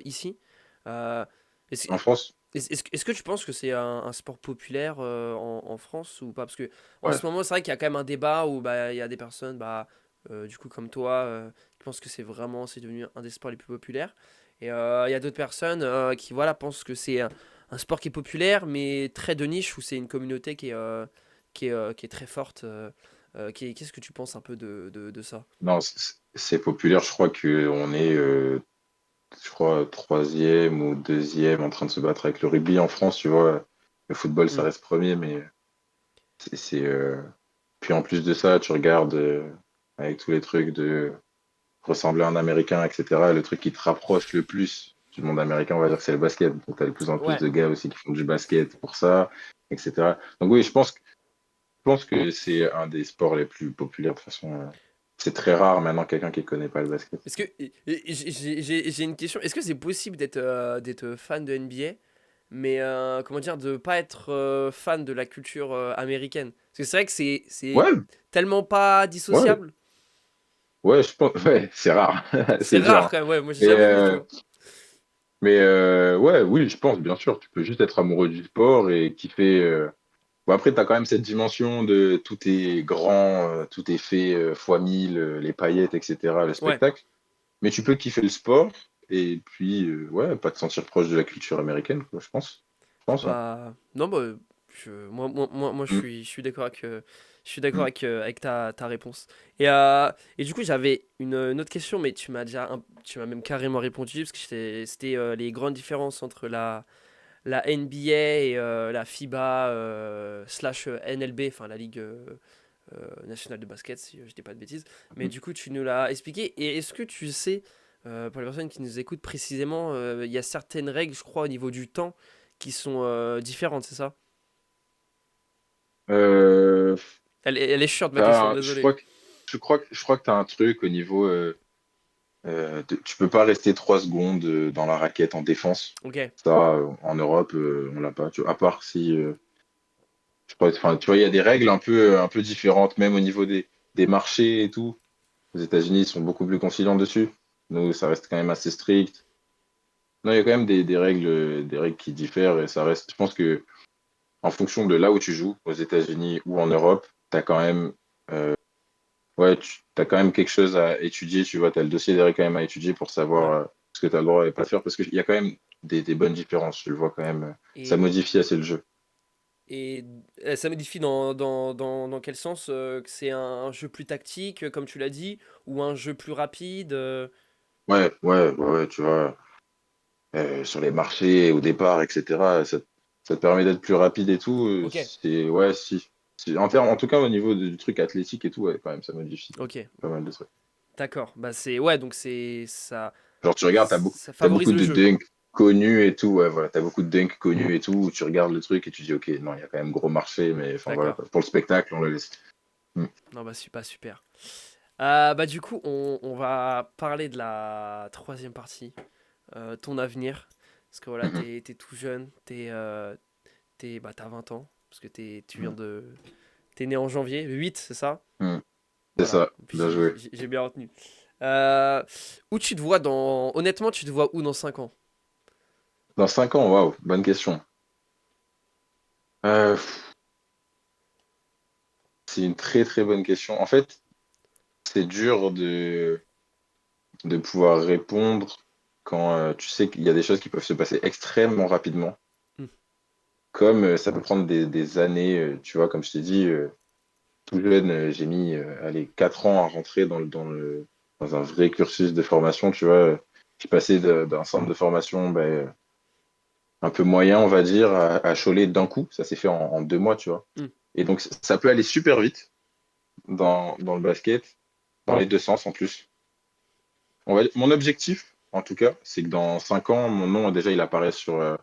ici. Euh, est-ce, En France, est-ce que tu penses que c'est un sport populaire en France ou pas? Parce que en ouais. ce moment, c'est vrai qu'il y a quand même un débat où bah, il y a des personnes, bah, du coup comme toi, qui pensent que c'est devenu un des sports les plus populaires. Et il y a d'autres personnes qui voilà, pensent que c'est un sport qui est populaire, mais très de niche, où c'est une communauté qui est très forte. Qu'est-ce que tu penses un peu de ça? Non, c'est populaire. Je crois qu'on est, je crois, troisième ou deuxième en train de se battre avec le rugby en France, tu vois. Le football, ça Hmm. reste premier, mais c'est. Puis en plus de ça, tu regardes avec tous les trucs de ressembler à un Américain, etc. Le truc qui te rapproche le plus du monde américain, on va dire que c'est le basket. Donc, tu as de plus en plus Ouais. de gars aussi qui font du basket pour ça, etc. Donc, oui, je pense que c'est un des sports les plus populaires. De toute façon, c'est très rare maintenant quelqu'un qui ne connaît pas le basket. Est-ce que j'ai une question. Est-ce que c'est possible d'être fan de NBA, mais comment dire, de pas être fan de la culture américaine? Parce que c'est vrai que c'est Ouais, tellement pas ouais. dissociable. Ouais, je pense, ouais, c'est rare, C'est c'est dur, rare hein. quand même, ouais, moi j'ai Mais, jamais vu, tu vois. ouais, oui, je pense, bien sûr, tu peux juste être amoureux du sport et kiffer. Bon, après, tu as quand même cette dimension de tout est grand, tout est fait fois 1000, les paillettes, etc., le Ouais, spectacle. Mais tu peux kiffer le sport et puis, ouais, pas te sentir proche de la culture américaine, quoi, je pense. Je pense, hein. bah, non, bah, moi, Mm. je suis d'accord je suis d'accord avec ta réponse. Et du coup, j'avais une autre question, mais tu m'as même carrément répondu, parce que c'était les grandes différences entre la NBA et la FIBA slash NLB, enfin la Ligue nationale de basket, si je dis pas de bêtises. Mais Mm. du coup, tu nous l'as expliqué. Et est-ce que tu sais, pour les personnes qui nous écoutent précisément, il y a certaines règles, je crois, au niveau du temps qui sont différentes, c'est ça? Euh, Elle est short ma question, je désolé. crois je crois que tu as un truc au niveau. Tu peux pas rester 3 secondes dans la raquette en défense. Ok, Ça, en Europe, on l'a pas. À part si, je crois, enfin, tu vois, il y a des règles un peu différentes, même au niveau des marchés et tout. Aux États-Unis, ils sont beaucoup plus conciliants dessus. Nous, ça reste quand même assez strict. Non, il y a quand même des règles qui diffèrent et ça reste. Je pense que en fonction de là où tu joues, aux États-Unis ou en Europe, t'as quand même, euh, ouais, tu as quand même quelque chose à étudier. Tu vois, tu as le dossier des règles quand même à étudier pour ouais. savoir ce que tu as le droit et pas faire parce qu'il y a quand même des bonnes différences. Tu le vois quand même. Ça Et, modifie assez le jeu. et ça modifie dans quel sens que c'est un jeu plus tactique, comme tu l'as dit, ou un jeu plus rapide Ouais, tu vois, sur les marchés au départ, etc. Ça te permet d'être plus rapide et tout. Ok, C'est, ouais, si. En tout cas, au niveau du truc athlétique et tout, ouais, quand même, ça modifie ok. pas mal de trucs. D'accord. Bah c'est ouais, donc c'est Genre, tu regardes, ça t'as favorise beaucoup le de jeu. dunks connus et tout. Ouais, voilà, t'as beaucoup de dunks connus et tout. Où tu regardes le truc et tu dis, ok, non, il y a quand même gros marché, mais enfin voilà, D'accord. quoi. Pour le spectacle, on le laisse. Hmm. Non bah super super. Bah du coup on va parler de la troisième partie, ton avenir. Parce que voilà, Mhm. t'es tout jeune, bah t'as 20 ans, parce que tu viens Mhm. de, t'es né en janvier, le 8, c'est ça? Mhm. C'est Voilà, ça, puis bien joué. j'ai bien retenu. Euh, Où tu te vois honnêtement, tu te vois où dans 5 ans? Dans 5 ans, waouh, bonne question. Euh, c'est une très très bonne question. En fait, c'est dur de pouvoir répondre quand tu sais qu'il y a des choses qui peuvent se passer extrêmement rapidement, Hmm, comme ça peut prendre des années, tu vois, comme je t'ai dit, tout jeune, j'ai mis allez, 4 ans à rentrer dans un vrai cursus de formation, tu vois. Je suis passé d'un centre de formation ben, un peu moyen, on va dire, à Cholet d'un coup. Ça s'est fait en 2 mois, tu vois. hmm. Et donc, ça peut aller super vite dans le basket, dans les deux sens en plus. Mon objectif, en tout cas, c'est que dans 5 ans, mon nom, déjà, il apparaît sur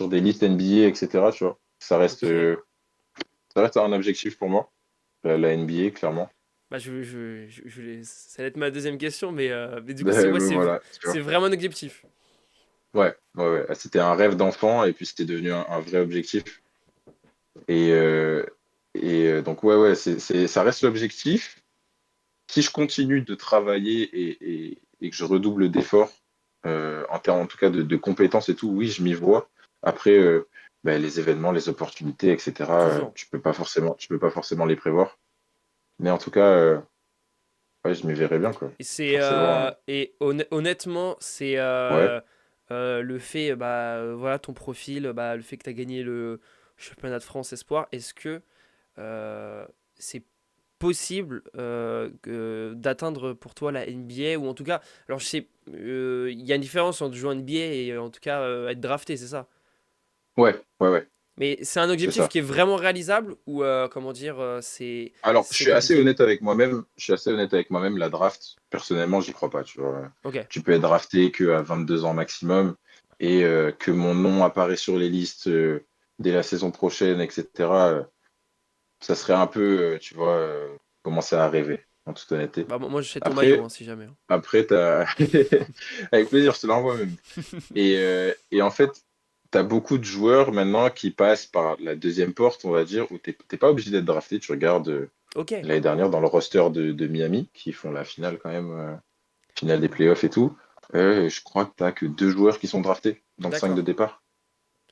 des listes NBA, etc. Tu vois. Ok. Ça reste un objectif pour moi, la NBA, clairement. Bah ça va être ma deuxième question, mais du coup c'est ouais, Voilà, tu vois. c'est vraiment un objectif. Ouais. C'était un rêve d'enfant et puis c'était devenu un vrai objectif. Et, donc, ouais, ça reste l'objectif. Si je continue de travailler et que je redouble d'efforts, en termes en tout cas de compétences et tout, oui, je m'y vois. Après, ben, les événements, les opportunités, etc., Toujours. tu peux pas forcément les prévoir. Mais en tout cas, ouais, je m'y verrais bien, quoi. Et c'est Forcément. honnêtement, c'est Ouais. le fait voilà ton profil, le fait que tu as gagné le championnat de France espoir, est-ce que c'est possible d'atteindre pour toi la NBA ou en tout cas, alors je sais, il y a une différence entre jouer en NBA et en tout cas être drafté, c'est ça. Ouais, Mais c'est un c'est objectif ça. qui est vraiment réalisable ou comment dire, Alors, je c'est suis assez compliqué. honnête avec moi-même. Je suis assez honnête avec moi-même. La draft, personnellement, j'y crois pas. Tu vois. Ok. Tu peux être drafté qu'à 22 ans maximum et que mon nom apparaît sur les listes dès la saison prochaine, etc. Ça serait un peu, tu vois, commencer à rêver, en toute honnêteté. Bah, moi, je fais ton maillot Après, hein, si jamais, hein. avec plaisir, je te l'envoie même. Et en fait, t'as beaucoup de joueurs maintenant qui passent par la deuxième porte, on va dire, où t'es pas obligé d'être drafté. Tu regardes Ok, l'année dernière dans le roster de Miami, qui font la finale quand même, finale des playoffs et tout. Je crois que t'as que deux joueurs qui sont draftés dans le 5 de d'accord. départ.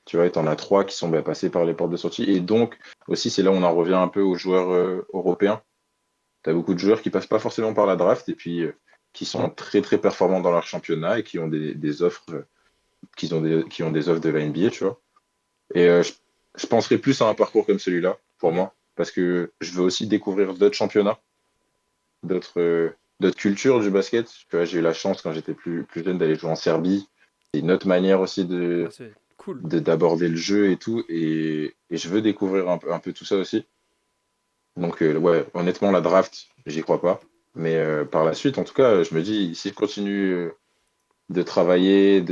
Tu vois, et t'en as trois qui sont passés par les portes de sortie. Et donc, aussi, c'est là où on en revient un peu aux joueurs européens. T'as beaucoup de joueurs qui passent pas forcément par la draft et puis qui sont très très performants dans leur championnat et qui ont des offres, qui ont des offres de la NBA, tu vois. Et je penserais plus à un parcours comme celui-là, pour Ok. moi, parce que je veux aussi découvrir d'autres championnats, d'autres cultures du basket. Tu vois, j'ai eu la chance quand j'étais plus jeune d'aller jouer en Serbie. C'est une autre manière aussi Ah, c'est cool. d'aborder le jeu et tout. Et je veux découvrir un peu tout ça aussi. Donc, ouais, honnêtement, la draft, j'y crois pas. Mais par la suite, en tout cas, je me dis, si je continue de travailler,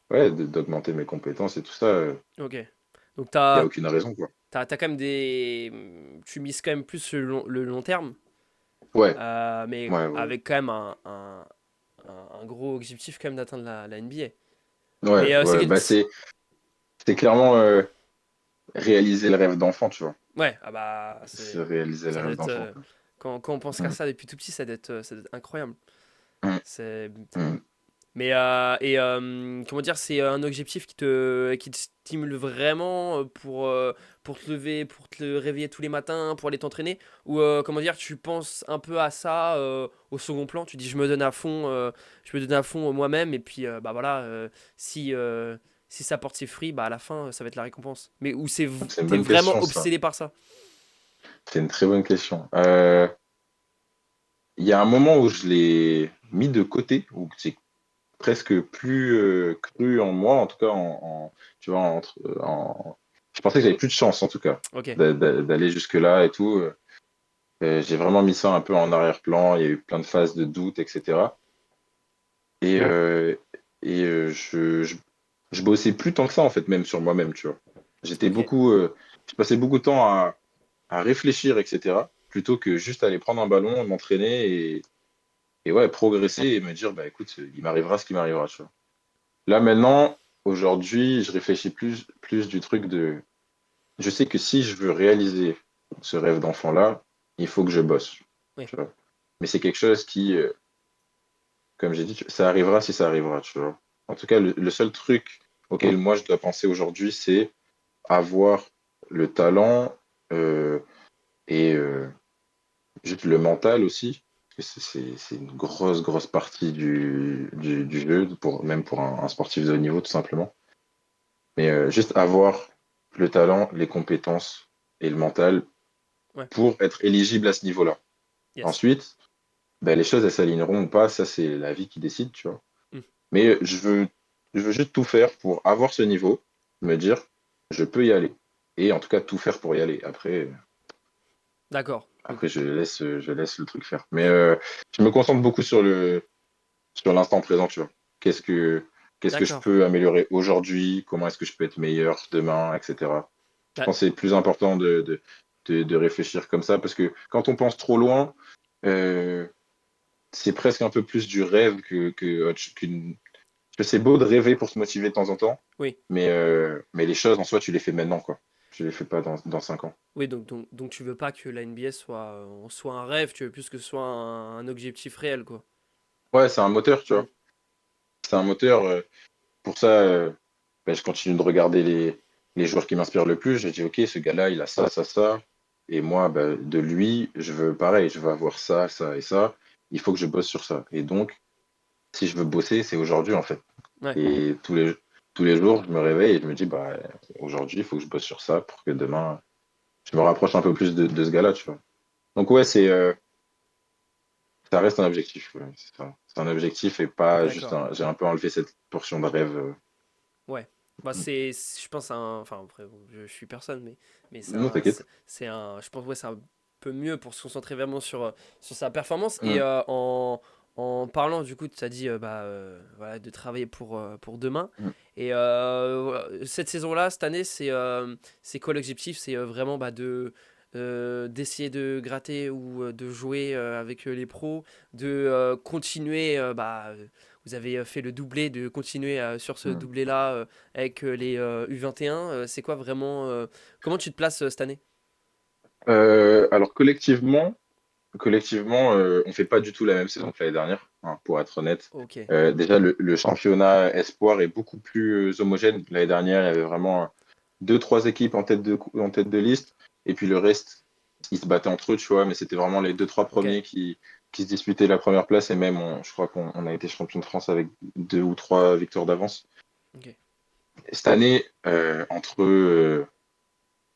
ouais, d'augmenter mes compétences et tout ça, Ok. Donc il n'y a aucune raison, quoi. t'as quand même des... Tu mises quand même plus le long terme, Ouais, mais ouais, ouais. avec quand même un gros objectif quand même d'atteindre la NBA. Ouais, Mais ouais, bah c'est clairement réaliser le rêve d'enfant, tu vois. Ouais, ah bah, C'est réaliser le ça doit rêve être... d'enfant. quand on pense qu'à Mm, ça depuis tout petit, ça doit être incroyable. mm, C'est... mm. Mais, comment dire, c'est un objectif qui te stimule vraiment pour te lever, pour te réveiller tous les matins, pour aller t'entraîner? Ou, comment dire, tu penses un peu à ça au second plan? Tu dis, je me donne à fond moi-même, et puis, bah voilà, si ça porte ses fruits, bah à la fin, ça va être la récompense. Mais où C'est une t'es bonne vraiment question, ça. obsédé par ça? C'est une très bonne question. Il y a un moment où je l'ai mis de côté, où c'est presque plus cru en moi, en tout cas, tu vois, je pensais que j'avais plus de chance, en tout cas, Ok, d'aller jusque-là et tout. J'ai vraiment mis ça un peu en arrière-plan. Il y a eu plein de phases de doute, etc. Et, je bossais plus tant que ça, en fait, même sur moi-même, tu vois. J'étais ok, beaucoup, je passais beaucoup de temps à réfléchir, etc., plutôt que juste aller prendre un ballon, m'entraîner et ouais, progresser et me dire, bah écoute, il m'arrivera ce qui m'arrivera, tu vois. Là, maintenant, aujourd'hui, je réfléchis plus du truc de, je sais que si je veux réaliser ce rêve d'enfant-là, il faut que je bosse, oui, tu vois. Mais c'est quelque chose qui, comme j'ai dit, ça arrivera si ça arrivera, tu vois. En tout cas, le seul truc auquel moi je dois penser aujourd'hui, c'est avoir le talent euh, et juste le mental aussi. Parce que c'est une grosse partie du jeu, même pour un sportif de haut niveau, tout simplement. Mais juste avoir le talent, les compétences et le mental ouais, pour être éligible à ce niveau-là. yes. Ensuite, ben, les choses, elles s'aligneront ou pas, ça c'est la vie qui décide, tu vois. Hmm, Mais je veux juste tout faire pour avoir ce niveau, me dire, je peux y aller. Et en tout cas, tout faire pour y aller. d'accord. Donc, Je laisse le truc faire. Mais je me concentre beaucoup sur l'instant présent, tu vois. Qu'est-ce que je d'accord. peux améliorer aujourd'hui? Comment est-ce que je peux être meilleur demain, etc. Je Bah, pense que c'est plus important de réfléchir comme ça parce que quand on pense trop loin, euh, c'est presque un peu plus du rêve qu'une. Que c'est beau de rêver pour se motiver de temps en temps, oui. mais les choses en soi, tu les fais maintenant, quoi. Tu les fais pas dans 5 ans. Oui, donc tu veux pas que la NBA soit un rêve, tu veux plus que ce soit un objectif réel, quoi. Ouais, c'est un moteur, tu Hmm. vois. C'est un moteur. Pour ça, ben, je continue de regarder les joueurs qui m'inspirent le plus. J'ai dit, OK, ce gars-là, il a ça, ça, ça. Et moi, ben, de lui, je veux pareil, je veux avoir ça, ça et ça. Il faut que je bosse sur ça. Et donc, si je veux bosser, c'est aujourd'hui, en fait. Ouais, Et tous les jours, je me réveille et je me dis, bah, aujourd'hui, il faut que je bosse sur ça pour que demain, je me rapproche un peu plus de ce gars-là, tu vois. Donc, ouais, ça reste un objectif. Ouais, c'est ça. C'est un objectif et pas juste d'accord. un. J'ai un peu enlevé cette portion de rêve. Ouais. Bah je pense enfin après bon, je suis personne, mais Non, t'inquiète. je pense ouais c'est un peu mieux pour se concentrer vraiment sur sa performance et Mm, en parlant du coup tu as dit voilà de travailler pour demain mm. et voilà, cette saison-là cette année c'est quoi l'objectif? C'est vraiment bah, d'essayer de gratter ou de jouer avec les pros, de continuer, vous avez fait le doublé, de continuer sur ce Mm. doublé-là avec les U21. C'est quoi vraiment, comment tu te places cette année? Alors collectivement, on fait pas du tout la même saison que l'année dernière, hein, pour être honnête. Ok, Déjà, le championnat espoir est beaucoup plus homogène. L'année dernière, il y avait vraiment deux, trois équipes en tête de liste, et puis le reste, ils se battaient entre eux, tu vois, mais c'était vraiment les deux, trois ok, premiers qui se disputaient la première place, et même, je crois qu'on a été champion de France avec deux ou trois victoires d'avance. ok. Cette année, là,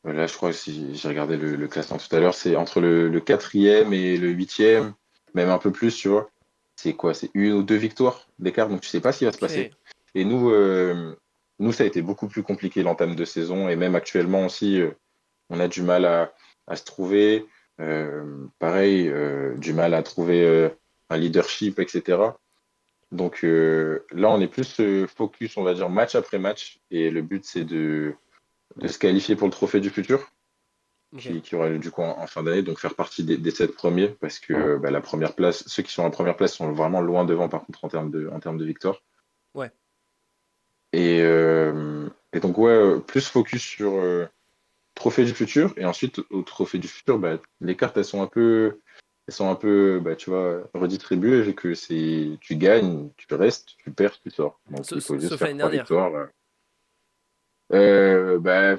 je crois que si j'ai regardé le classement tout à l'heure, c'est entre le quatrième et le huitième, même un peu plus, tu vois. C'est quoi? C'est une ou deux victoires d'écart, donc tu sais pas ce qui va se passer. Ok. Et nous, ça a été beaucoup plus compliqué l'entame de saison, et même actuellement aussi, on a du mal à se trouver. Pareil, du mal à trouver un leadership, etc. Donc là, on est plus focus, on va dire, match après match, et le but, c'est de se qualifier pour le trophée du futur Ok. qui aura lieu du coup en fin d'année, donc faire partie des sept premiers, parce que la première place, ceux qui sont en première place sont vraiment loin devant par contre en termes de victoire. Ouais. Et donc ouais, plus focus sur trophée du futur, et ensuite au trophée du futur, les cartes elles sont un peu, tu vois, redistribuées, vu que tu gagnes, tu restes, tu perds, tu sors. Donc il faut juste Sauf faire l'année trois dernière. victoires. Euh, bah,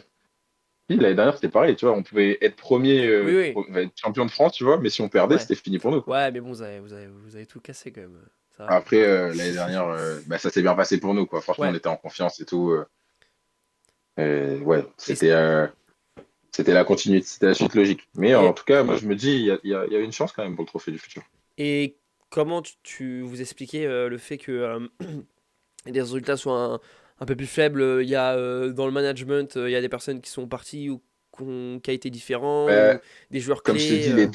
Si, l'année dernière, c'était pareil, tu vois, on pouvait être premier, Oui, oui. être champion de France, tu vois, mais si on perdait, Ouais. c'était fini pour nous, quoi. Ouais, mais bon, vous avez tout cassé quand même. Ça va. Après, l'année dernière, ça s'est bien passé pour nous, quoi. Franchement, on Ouais. était en confiance et tout. Ouais, Et, c'était la continuité, c'était la suite logique. Mais en et, tout cas, moi, je me dis, il y a une chance quand même pour le trophée du futur. et comment tu vous expliquez le fait que les résultats soient un peu plus faibles? Il y a dans le management, il y a des personnes qui sont parties ou qui a été différent Euh, ou des joueurs Comme je te clés. dis, les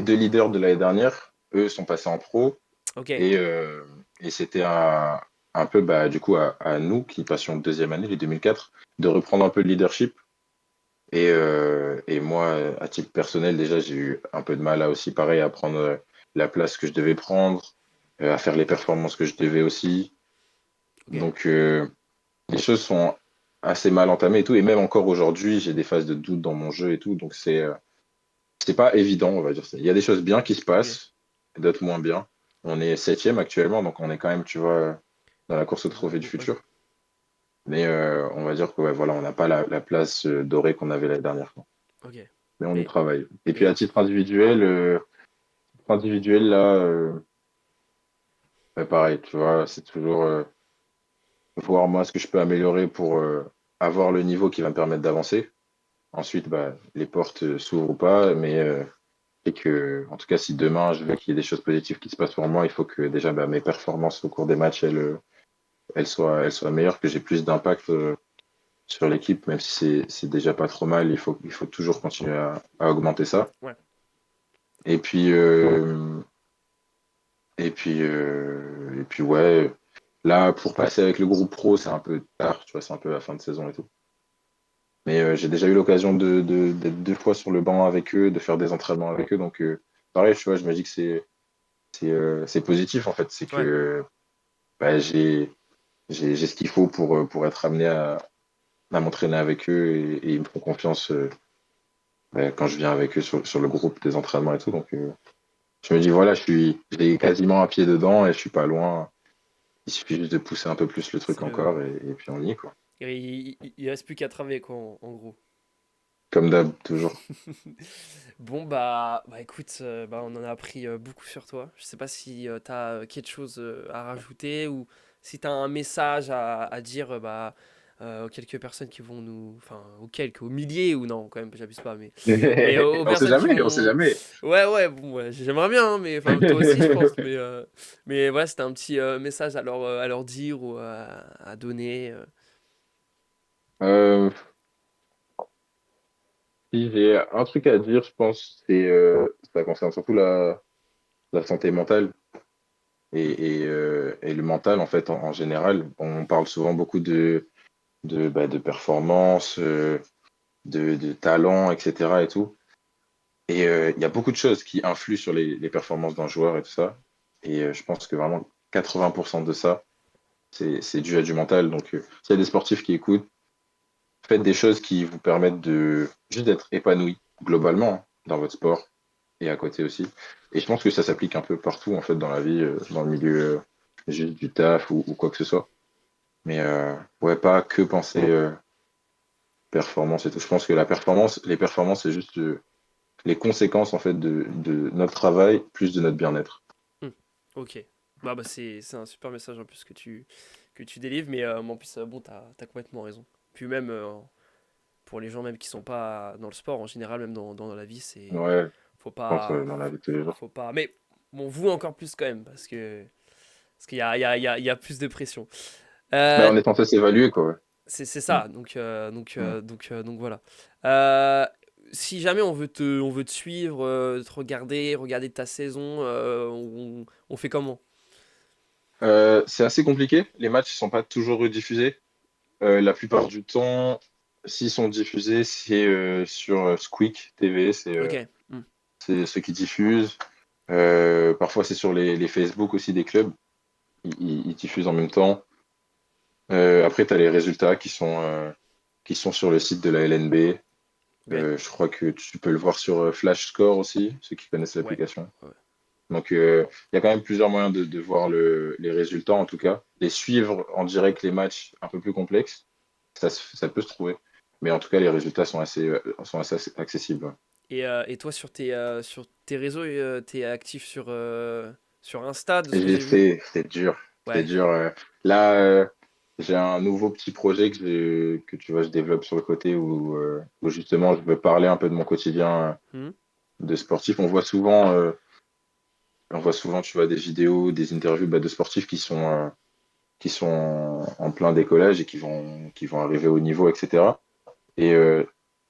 deux leaders de l'année dernière, eux, sont passés en pro. Ok, Et, euh, et c'était un peu, du coup, à nous qui passions deuxième année, les 2004, de reprendre un peu le leadership. Et moi, à titre personnel, déjà, j'ai eu un peu de mal à aussi, pareil, à prendre la place que je devais prendre, à faire les performances que je devais aussi. ok. Donc, les choses sont assez mal entamées et tout. Et même encore aujourd'hui, j'ai des phases de doute dans mon jeu et tout. Donc, c'est pas évident, on va dire ça. Il y a des choses bien qui se Ok. passent, d'autres moins bien. On est septième actuellement, donc on est quand même, tu vois, dans la course au trophée du Ouais. futur. Mais on va dire que ouais, voilà, on n'a pas la place dorée qu'on avait l'année dernière, quoi. Ok. Mais on y Mais, travaille. Et puis à mais titre individuel là, pareil, tu vois, c'est toujours voir moi ce que je peux améliorer pour avoir le niveau qui va me permettre d'avancer. Ensuite, les portes s'ouvrent ou pas, mais et que, en tout cas, si demain je veux qu'il y ait des choses positives qui se passent pour moi, il faut que déjà mes performances au cours des matchs, elles soient meilleures, que j'ai plus d'impact sur l'équipe, même si c'est déjà pas trop mal, il faut toujours continuer à augmenter ça. ouais. Et puis, et puis ouais, là, pour passer avec le groupe pro, c'est un peu tard, tu vois, c'est un peu la fin de saison et tout. Mais j'ai déjà eu l'occasion d'être deux fois sur le banc avec eux, de faire des entraînements avec eux, donc pareil, tu vois, je me dis que c'est positif en fait, c'est Ouais. que bah, j'ai ce qu'il faut pour être amené à m'entraîner avec eux et ils me font confiance quand je viens avec eux sur le groupe des entraînements et tout. Donc je me dis voilà, j'ai quasiment un pied dedans et je suis pas loin. Il suffit juste de pousser un peu plus le truc C'est encore le. et puis on y est quoi. Il reste plus qu'à travailler, quoi, en gros. Comme d'hab, toujours. Bon, écoute, on en a appris beaucoup sur toi. Je sais pas si tu as quelque chose à rajouter ou si tu as un message à dire aux quelques personnes qui vont nous. Enfin, aux milliers ou non, quand même, j'abuse pas, mais aux On sait personnes qui jamais, on sait vont. jamais. Ouais, bon, ouais, j'aimerais bien, hein, mais enfin, toi aussi, je pense, mais voilà, c'était un petit message à leur dire ou à donner. Euh, Si j'ai un truc à dire, je pense, ça concerne surtout la santé mentale et le mental en fait en général. On parle souvent beaucoup de performance, de talent, etc. et tout. Et il y a beaucoup de choses qui influent sur les performances d'un joueur et tout ça. Et je pense que vraiment 80% de ça, c'est dû à du mental. Donc, s'il y a des sportifs qui écoutent, faites des choses qui vous permettent de juste d'être épanoui globalement hein, dans votre sport et à côté aussi. Et je pense que ça s'applique un peu partout en fait dans la vie, dans le milieu juste du taf ou quoi que ce soit. Mais ouais, pas que penser performance et tout. Je pense que les performances, c'est juste les conséquences en fait de notre travail plus de notre bien-être. Hmm. Ok. Bah, c'est un super message en plus que tu délivres, mais en plus, bon, t'as complètement raison. Puis même, pour les gens même qui sont pas dans le sport, en général, même dans la vie, c'est... Ouais, je Faut pense pas... dans la vie de tous les jours. Faut pas... Mais, bon, vous encore plus quand même, parce qu'il y a, il y a plus de pression. Ben, Euh, on est censé s'évaluer quoi. Ouais. c'est Mm, ça, mm. donc voilà. Euh, Si jamais on veut te suivre, te regarder ta saison, on fait comment? C'est assez compliqué. Les matchs ne sont pas toujours rediffusés. La plupart du temps, s'ils sont diffusés, c'est sur Squeak TV, Ok. Hmm. c'est ceux qui diffusent. Parfois, c'est sur les Facebook aussi des clubs. Ils diffusent en même temps. Après, tu as les résultats qui sont sur le site de la LNB. Ok. Je crois que tu peux le voir sur Flash Score aussi, ceux qui connaissent Ouais. l'application. Ouais. Donc, il y a quand même plusieurs moyens de voir les résultats, en tout cas. Les suivre en direct les matchs un peu plus complexes, ça peut se trouver. Mais en tout cas, les résultats sont assez accessibles. Ouais. Et toi, sur tes réseaux, t'es actif sur Insta, de ce Et je que l'ai j'ai vu? fait, c'était dur. C'était Ouais. dur. Là, j'ai un nouveau petit projet que tu vois, je développe sur le côté où justement je veux parler un peu de mon quotidien Hmm. de sportif. On voit souvent, tu vois, des vidéos, des interviews bah, de sportifs qui sont en plein décollage et qui vont arriver au niveau, etc. Et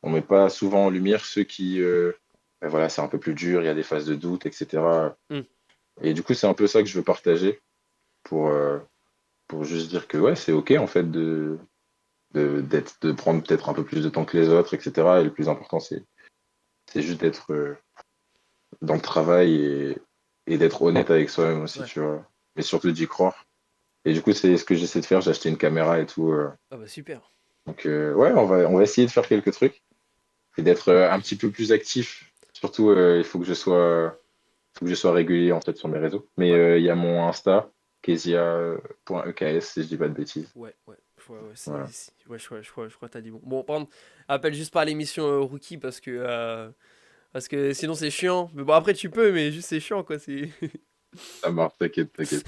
on met pas souvent en lumière ceux qui, ben voilà, c'est un peu plus dur, il y a des phases de doute, etc. Hmm. Et du coup, c'est un peu ça que je veux partager pour, euh, pour juste dire que ouais, c'est OK en fait de prendre peut-être un peu plus de temps que les autres, etc. Et le plus important, c'est juste d'être dans le travail et d'être honnête avec soi-même aussi, Ouais. tu vois. Mais surtout d'y croire. Et du coup, c'est ce que j'essaie de faire. J'ai acheté une caméra et tout. Ah bah super. Donc, ouais, on va essayer de faire quelques trucs et d'être un petit peu plus actif. Surtout, il faut que je sois régulier en fait sur mes réseaux. Mais Ouais. il y a mon Insta, kezia.eks, si je dis pas de bêtises. Ouais, ouais. Voilà. Ouais, je crois que t'as dit bon. Bon, par contre, appelle juste pas l'émission Rookie parce que sinon c'est chiant. Mais bon, après tu peux, mais juste c'est chiant quoi. C'est. Ça marche, t'inquiète, t'inquiète.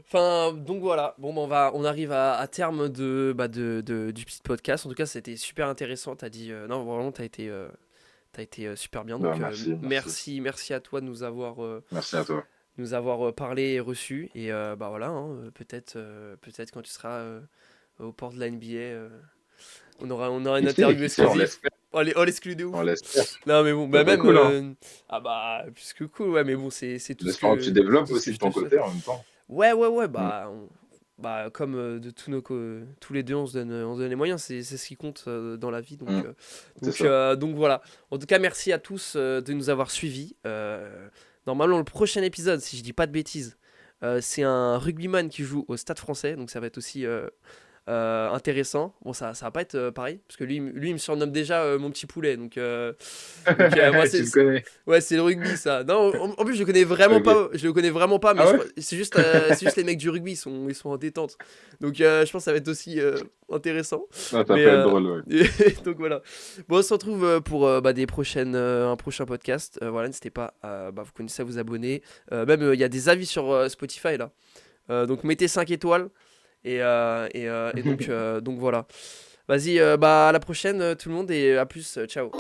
Enfin, donc voilà. Bon, bah, on arrive à terme du petit podcast. En tout cas, c'était super intéressant. T'as dit, non, vraiment, t'as été super bien. Bah, Donc, merci, merci. merci à toi de Merci à toi. nous avoir parlé et reçu. Et bah voilà, hein, peut-être quand tu seras au port de la NBA, on aura une interview Qui sait, on exclusive. l'espère, Oh, l'esclus de on ouf. l'espère. Non, mais bon, Ça bah serait même. cool, hein. Ah bah, plus que cool, ouais, mais bon, c'est En espérant que tu c'est développes tout ce que aussi de je te ton souhaite. côté en même temps. Ouais, Mm. bah, bah comme tous les deux, on se donne les moyens, c'est ce qui compte dans la vie. Mm. C'est ça. Donc voilà. En tout cas, merci à tous de nous avoir suivis. Normalement, le prochain épisode, si je dis pas de bêtises, c'est un rugbyman qui joue au Stade Français, donc ça va être aussi intéressant. Bon, ça va pas être pareil, parce que lui, il me surnomme déjà mon petit poulet, moi, Tu le connais. ouais, c'est le rugby, ça. Non, en plus, je le connais vraiment Ok. pas. Je le connais vraiment pas, mais Ah ouais? c'est juste les mecs du rugby, ils sont en détente. Je pense que ça va être aussi intéressant. Ah, ça Mais peut être drôle, ouais. donc voilà. Bon, on se retrouve pour un prochain podcast. Voilà, n'hésitez pas, vous connaissez à vous abonner. Même, il y a des avis sur Spotify là. Donc mettez 5 étoiles. Donc voilà. Vas-y, à la prochaine tout le monde et à plus. Ciao.